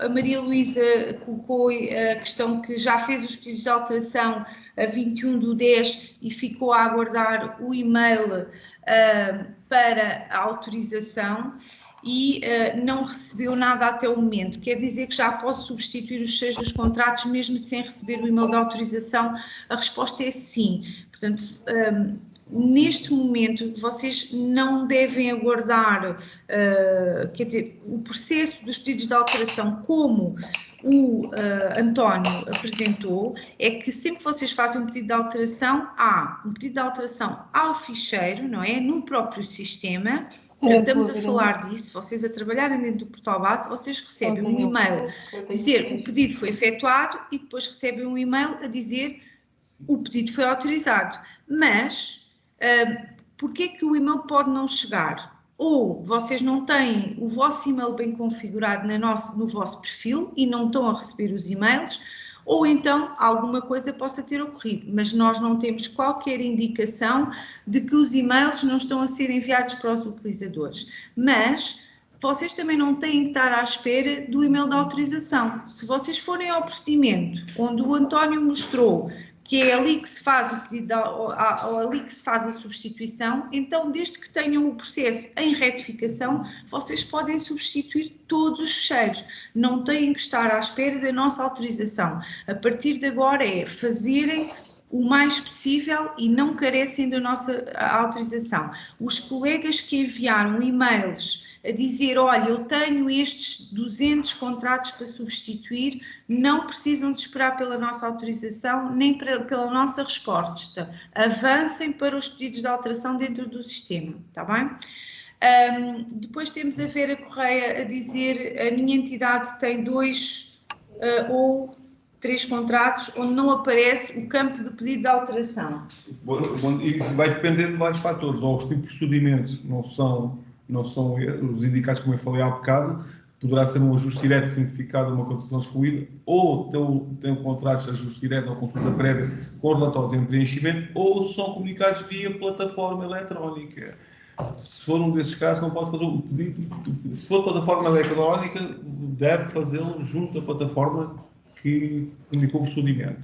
A Maria Luísa colocou a questão que já fez os pedidos de alteração a 21/10 e ficou a aguardar o e-mail para a autorização e não recebeu nada até o momento. Quer dizer que já posso substituir os 6 dos contratos mesmo sem receber o e-mail de autorização? A resposta é sim. Portanto, neste momento, vocês não devem aguardar, quer dizer, o processo dos pedidos de alteração, como o António apresentou, é que sempre que vocês fazem um pedido de alteração, há um pedido de alteração ao ficheiro, não é? No próprio sistema. Estamos a falar disso, vocês a trabalharem dentro do portal base, vocês recebem um e-mail a dizer o pedido foi efetuado e depois recebem um e-mail a dizer o pedido foi autorizado. Mas porque é que o e-mail pode não chegar? Ou vocês não têm o vosso e-mail bem configurado no vosso perfil e não estão a receber os e-mails, ou então alguma coisa possa ter ocorrido, mas nós não temos qualquer indicação de que os e-mails não estão a ser enviados para os utilizadores. Mas vocês também não têm que estar à espera do e-mail da autorização. Se vocês forem ao procedimento onde o António mostrou que é ali que se faz o pedido, ali que se faz a substituição, então desde que tenham o processo em retificação, vocês podem substituir todos os ficheiros, não têm que estar à espera da nossa autorização. A partir de agora é fazerem o mais possível e não carecem da nossa autorização. Os colegas que enviaram e-mails a dizer, olha, eu tenho estes 200 contratos para substituir, não precisam de esperar pela nossa autorização, nem pela nossa resposta. Avancem para os pedidos de alteração dentro do sistema, está bem? Depois temos a Vera Correia a dizer, a minha entidade tem 2 ou 3 contratos onde não aparece o campo de pedido de alteração. Isso vai depender de vários fatores, ou os tipos de procedimentos não são os indicados, como eu falei há bocado, poderá ser um ajuste direto simplificado, uma contratação excluída, ou tem contratos de ajuste direto ou consulta prévia com relatórios em preenchimento, ou são comunicados via plataforma eletrónica. Se for um desses casos, não pode fazer o pedido. Se for plataforma eletrónica, deve fazê-lo junto da plataforma que comunicou o procedimento.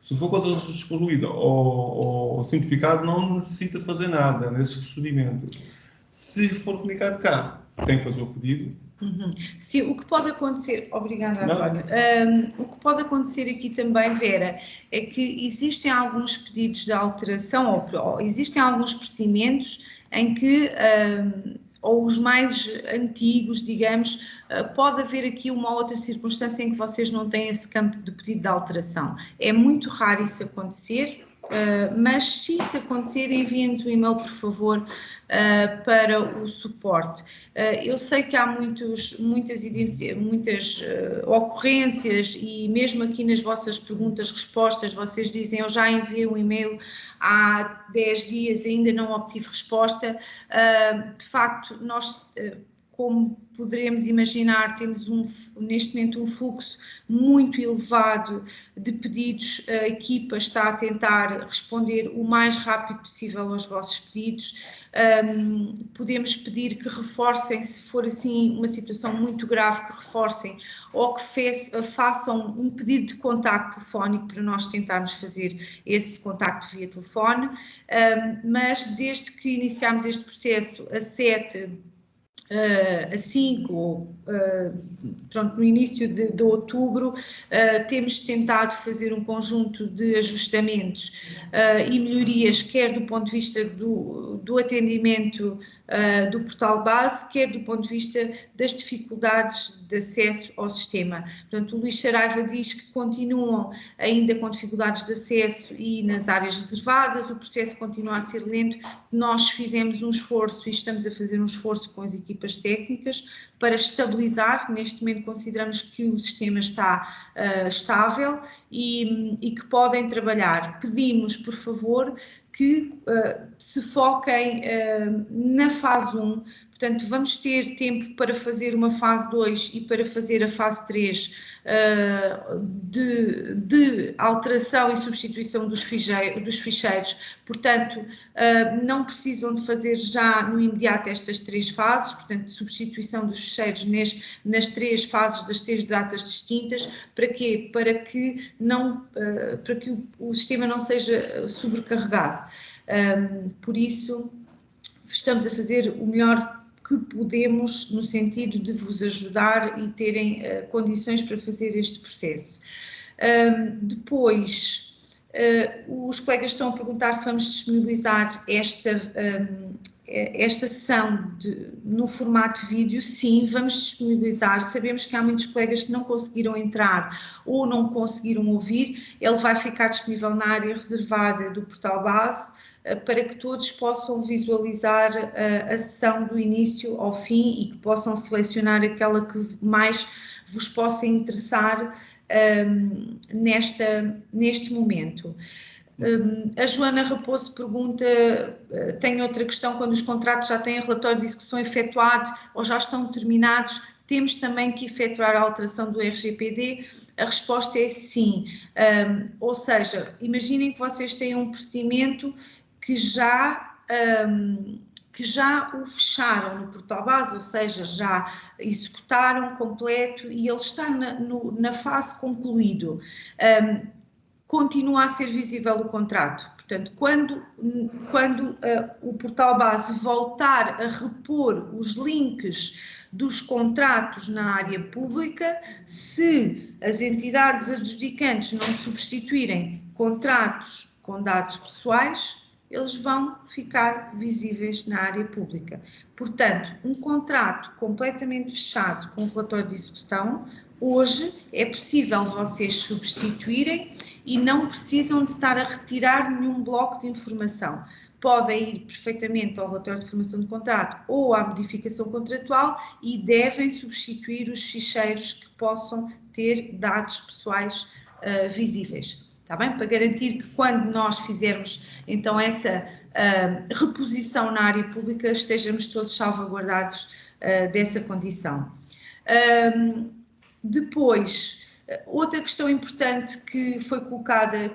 Se for contratação excluída ou simplificado, não necessita fazer nada nesse procedimento. Se for comunicado cá, tem que fazer o pedido. Sim, o que pode acontecer, obrigada António, o que pode acontecer aqui também, Vera, é que existem alguns pedidos de alteração ou existem alguns procedimentos em que, ou os mais antigos, digamos, pode haver aqui uma outra circunstância em que vocês não têm esse campo de pedido de alteração. É muito raro isso acontecer, mas se isso acontecer, enviem-nos um e-mail, por favor, para o suporte. Eu sei que há muitas ocorrências e mesmo aqui nas vossas perguntas-respostas vocês dizem, eu já enviei um e-mail há 10 dias e ainda não obtive resposta. De facto, nós, como poderemos imaginar, temos neste momento um fluxo muito elevado de pedidos. A equipa está a tentar responder o mais rápido possível aos vossos pedidos. Podemos pedir que reforcem, se for assim uma situação muito grave, que reforcem ou que façam um pedido de contacto telefónico para nós tentarmos fazer esse contacto via telefone, mas desde que iniciámos este processo, a 7 a 5 ou pronto, no início de outubro, temos tentado fazer um conjunto de ajustamentos e melhorias, quer do ponto de vista do atendimento do portal base, quer do ponto de vista das dificuldades de acesso ao sistema. Portanto, o Luís Saraiva diz que continuam ainda com dificuldades de acesso e nas áreas reservadas, o processo continua a ser lento. Nós fizemos um esforço e estamos a fazer um esforço com as equipas técnicas para estabilizar. Neste momento consideramos que o sistema está estável e que podem trabalhar. Pedimos, por favor, que se foquem na fase 1, portanto vamos ter tempo para fazer uma fase 2 e para fazer a fase 3 de alteração e substituição dos ficheiros, portanto não precisam de fazer já no imediato estas 3 fases, portanto substituição dos ficheiros nas 3 fases das 3 datas distintas. Para quê? Para que o sistema não seja sobrecarregado. Por isso estamos a fazer o melhor que podemos no sentido de vos ajudar e terem condições para fazer este processo. Depois, os colegas estão a perguntar se vamos disponibilizar esta sessão no formato vídeo. Sim, vamos disponibilizar. Sabemos que há muitos colegas que não conseguiram entrar ou não conseguiram ouvir. Ele vai ficar disponível na área reservada do portal base, para que todos possam visualizar a sessão do início ao fim e que possam selecionar aquela que mais vos possa interessar neste momento. A Joana Raposo pergunta, tem outra questão, quando os contratos já têm relatório de execução efetuado ou já estão terminados, temos também que efetuar a alteração do RGPD? A resposta é sim, ou seja, imaginem que vocês têm um procedimento que já o fecharam no portal base, ou seja, já executaram completo e ele está na fase concluído. Continua a ser visível o contrato. Portanto, quando o portal base voltar a repor os links dos contratos na área pública, se as entidades adjudicantes não substituírem contratos com dados pessoais, eles vão ficar visíveis na área pública. Portanto, um contrato completamente fechado com relatório de execução, hoje é possível vocês substituírem e não precisam de estar a retirar nenhum bloco de informação. Podem ir perfeitamente ao relatório de formação de contrato ou à modificação contratual e devem substituir os ficheiros que possam ter dados pessoais visíveis. Está bem? Para garantir que quando nós fizermos então essa reposição na área pública, estejamos todos salvaguardados dessa condição. Depois, outra questão importante que foi colocada,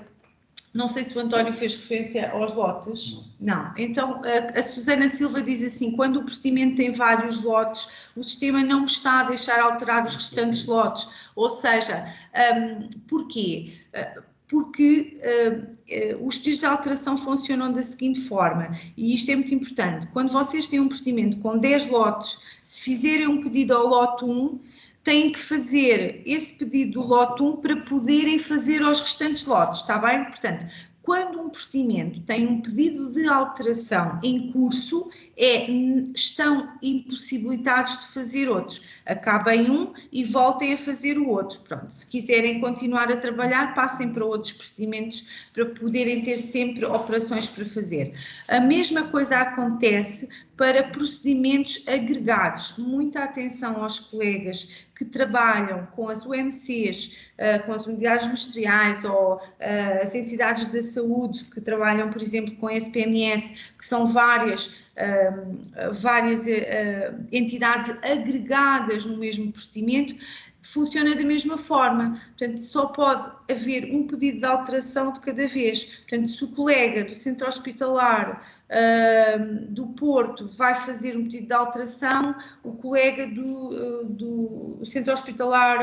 não sei se o António fez referência aos lotes. Não. Então, a Susana Silva diz assim, quando o procedimento tem vários lotes, o sistema não está a deixar alterar os restantes lotes. Ou seja, porquê? Porque os pedidos de alteração funcionam da seguinte forma, e isto é muito importante. Quando vocês têm um procedimento com 10 lotes, se fizerem um pedido ao lote 1, têm que fazer esse pedido do lote 1 para poderem fazer aos restantes lotes, está bem? Portanto, quando um procedimento tem um pedido de alteração em curso, estão impossibilitados de fazer outros. Acabem um e voltem a fazer o outro. Pronto, se quiserem continuar a trabalhar, passem para outros procedimentos para poderem ter sempre operações para fazer. A mesma coisa acontece para procedimentos agregados. Muita atenção aos colegas que trabalham com as UMCs, com as unidades ministeriais ou as entidades da saúde que trabalham, por exemplo, com SPMS, que são várias entidades agregadas no mesmo procedimento, funciona da mesma forma. Portanto, só pode haver um pedido de alteração de cada vez. Portanto, se o colega do centro hospitalar do Porto vai fazer um pedido de alteração, o colega do centro hospitalar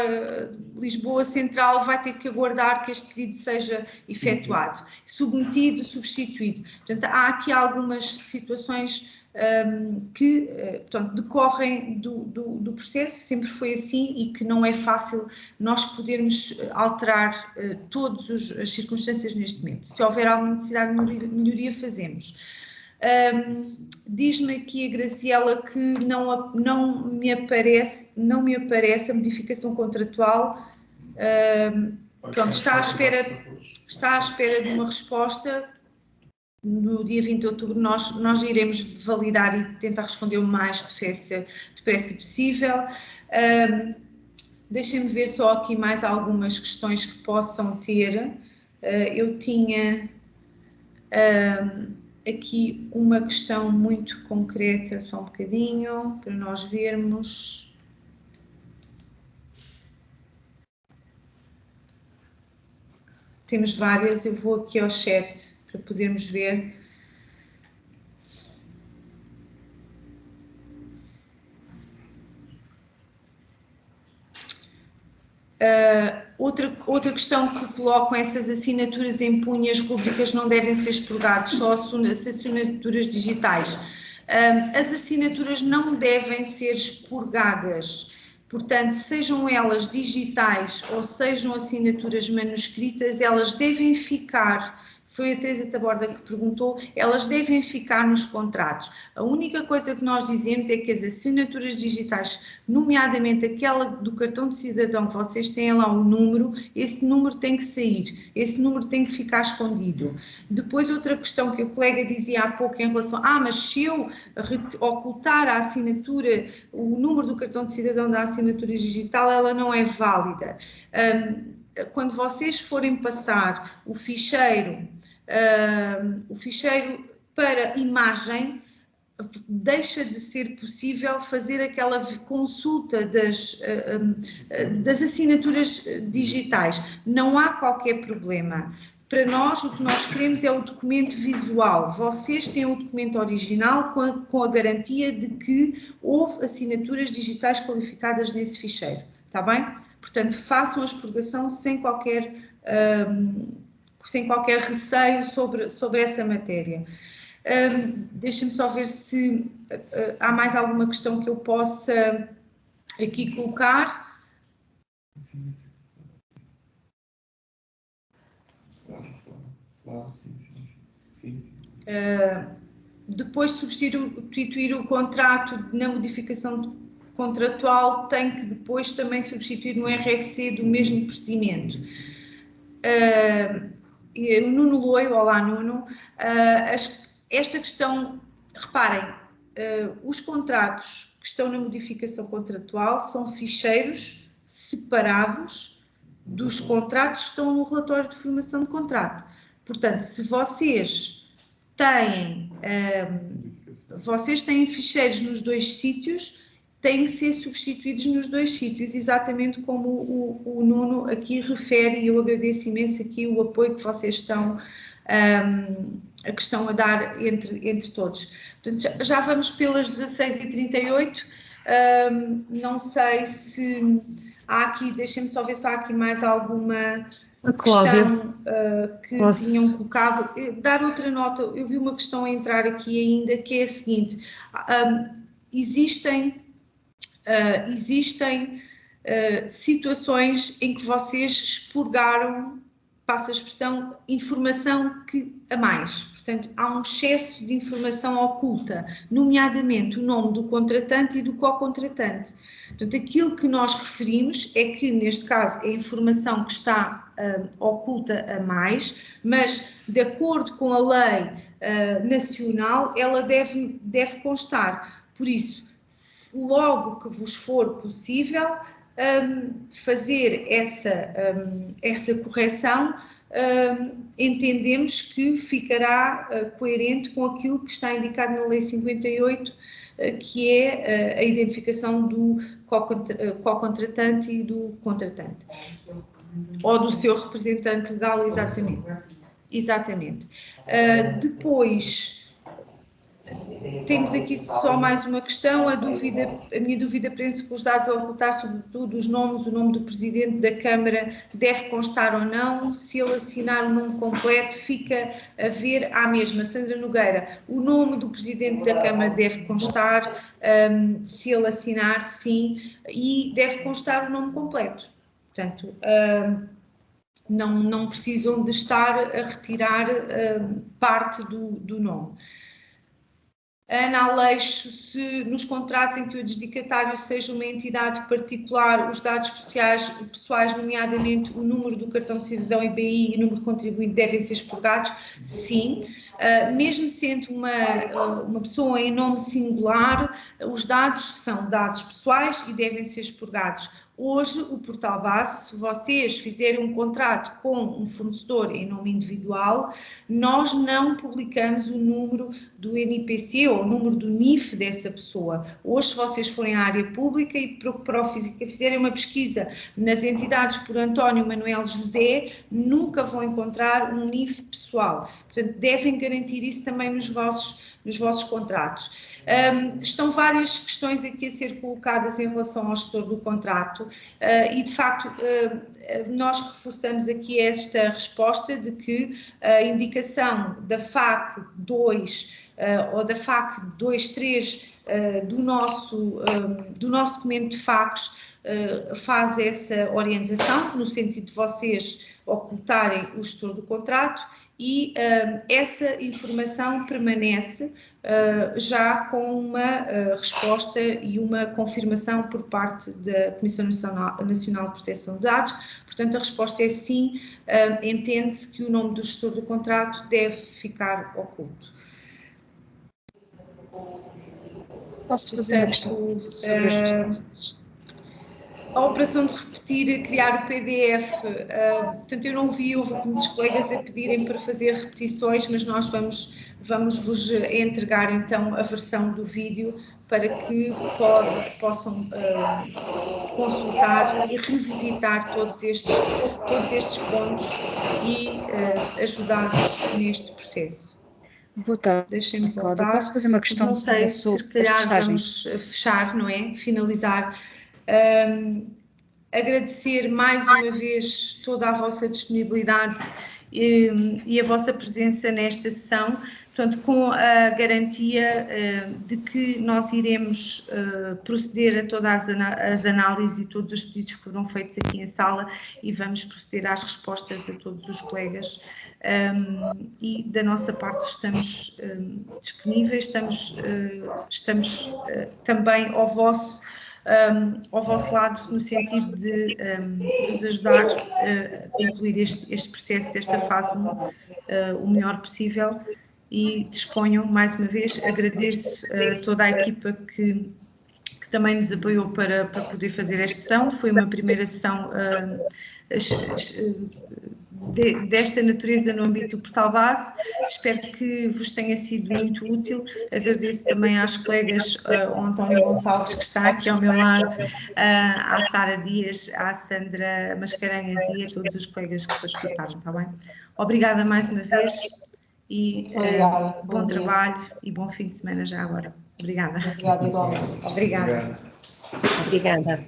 Lisboa Central vai ter que aguardar que este pedido seja efetuado, submetido, substituído. Portanto, há aqui algumas situações que, portanto, decorrem do processo, sempre foi assim, e que não é fácil nós podermos alterar todas as circunstâncias neste momento. Se houver alguma necessidade de melhoria, fazemos. Diz-me aqui a Graciela que não me aparece a modificação contratual. Pronto, está à espera de uma resposta. No dia 20 de outubro nós iremos validar e tentar responder o mais depressa possível. Deixem-me ver só aqui mais algumas questões que possam ter. Eu tinha aqui uma questão muito concreta, só um bocadinho, para nós vermos. Temos várias, eu vou aqui ao chat para podermos ver. Outra questão que colocam, essas assinaturas em punho e as rúbricas não devem ser expurgadas, só as assinaturas digitais. As assinaturas não devem ser expurgadas, portanto, sejam elas digitais ou sejam assinaturas manuscritas, elas devem ficar, foi a Teresa Taborda que perguntou, elas devem ficar nos contratos. A única coisa que nós dizemos é que as assinaturas digitais, nomeadamente aquela do cartão de cidadão, que vocês têm lá um número, esse número tem que sair, esse número tem que ficar escondido. Depois, outra questão que o colega dizia há pouco em relação, mas se eu ocultar a assinatura, o número do cartão de cidadão da assinatura digital, ela não é válida. Quando vocês forem passar o ficheiro para imagem, deixa de ser possível fazer aquela consulta das assinaturas digitais. Não há qualquer problema. Para nós, o que nós queremos é o documento visual. Vocês têm o documento original com a garantia de que houve assinaturas digitais qualificadas nesse ficheiro. Está bem? Portanto, façam a expurgação sem qualquer receio sobre essa matéria. Deixem-me só ver se há mais alguma questão que eu possa aqui colocar. Depois de substituir o contrato na modificação contratual, tem que depois também substituir no RFC do mesmo procedimento. Nuno Loio, olá Nuno, esta questão, reparem, os contratos que estão na modificação contratual são ficheiros separados dos contratos que estão no relatório de formação de contrato. Portanto, se vocês têm ficheiros nos dois sítios, têm que ser substituídos nos dois sítios, exatamente como o Nuno aqui refere, e eu agradeço imenso aqui o apoio que vocês estão a dar entre todos. Portanto, já vamos pelas 16h38, não sei se há aqui, deixem-me só ver se há aqui mais alguma questão que tinham colocado. Dar outra nota, eu vi uma questão a entrar aqui ainda, que é a seguinte, existem situações em que vocês expurgaram, passa a expressão, informação a mais. Portanto, há um excesso de informação oculta, nomeadamente o nome do contratante e do co-contratante. Portanto, aquilo que nós referimos é que, neste caso, é a informação que está oculta a mais, mas, de acordo com a lei nacional, ela deve constar. Por isso, logo que vos for possível fazer essa correção, entendemos que ficará coerente com aquilo que está indicado na Lei 58, que é a identificação do co-contratante e do contratante, ou do seu representante legal, exatamente. Depois, Temos aqui só mais uma questão, a minha dúvida prende-se com os dados a ocultar, sobretudo os nomes, o nome do Presidente da Câmara deve constar ou não, se ele assinar o nome completo fica a ver à mesma. Sandra Nogueira, o nome do Presidente da Câmara deve constar, se ele assinar, sim, e deve constar o nome completo. Portanto, não precisam de estar a retirar parte do nome. Ana Aleixo, se nos contratos em que o adjudicatário seja uma entidade particular, os dados pessoais, nomeadamente o número do cartão de cidadão IBI e o número de contribuinte, devem ser expurgados? Sim. Mesmo sendo uma pessoa em nome singular, os dados são dados pessoais e devem ser expurgados. Hoje, o portal base, se vocês fizerem um contrato com um fornecedor em nome individual, nós não publicamos o número do NIPC ou o número do NIF dessa pessoa. Hoje, se vocês forem à área pública e para o Física fizerem uma pesquisa nas entidades por António Manuel José, nunca vão encontrar um NIF pessoal. Portanto, devem garantir isso também nos vossos contratos. Estão várias questões aqui a ser colocadas em relação ao gestor do contrato e, de facto, nós reforçamos aqui esta resposta de que a indicação da FAC 2 ou da FAC 23 do nosso documento de factos faz essa orientação, no sentido de vocês ocultarem o gestor do contrato, e essa informação permanece já com uma resposta e uma confirmação por parte da Comissão Nacional de Proteção de Dados. Portanto, a resposta é sim, entende-se que o nome do gestor do contrato deve ficar oculto. Posso fazer uma questão sobre as a operação de repetir, criar o PDF, portanto eu não vi, houve muitos colegas a pedirem para fazer repetições, mas nós vamos-vos entregar então a versão do vídeo para que possam consultar e revisitar todos estes pontos e ajudar-nos neste processo. Boa tarde. Deixem-me voltar. Posso fazer uma questão? Não sei se calhar vamos fechar, não é? Finalizar. Agradecer mais uma vez toda a vossa disponibilidade e a vossa presença nesta sessão, portanto, com a garantia de que nós iremos proceder a todas as análises e todos os pedidos que foram feitos aqui em sala e vamos proceder às respostas a todos os colegas e da nossa parte estamos disponíveis, estamos também ao vosso lado, no sentido de vos ajudar a concluir este processo desta fase o melhor possível e disponham, mais uma vez, agradeço a toda a equipa que também nos apoiou para poder fazer esta sessão. Foi uma primeira sessão desta natureza no âmbito do portal base, espero que vos tenha sido muito útil. Agradeço também às colegas, ao António Gonçalves, que está aqui ao meu lado, à Sara Dias, à Sandra Mascarenhas e a todos os colegas que participaram, está bem? Obrigada mais uma vez e bom trabalho e bom fim de semana já agora. Obrigada. Obrigada, igualmente. Obrigada. Obrigada.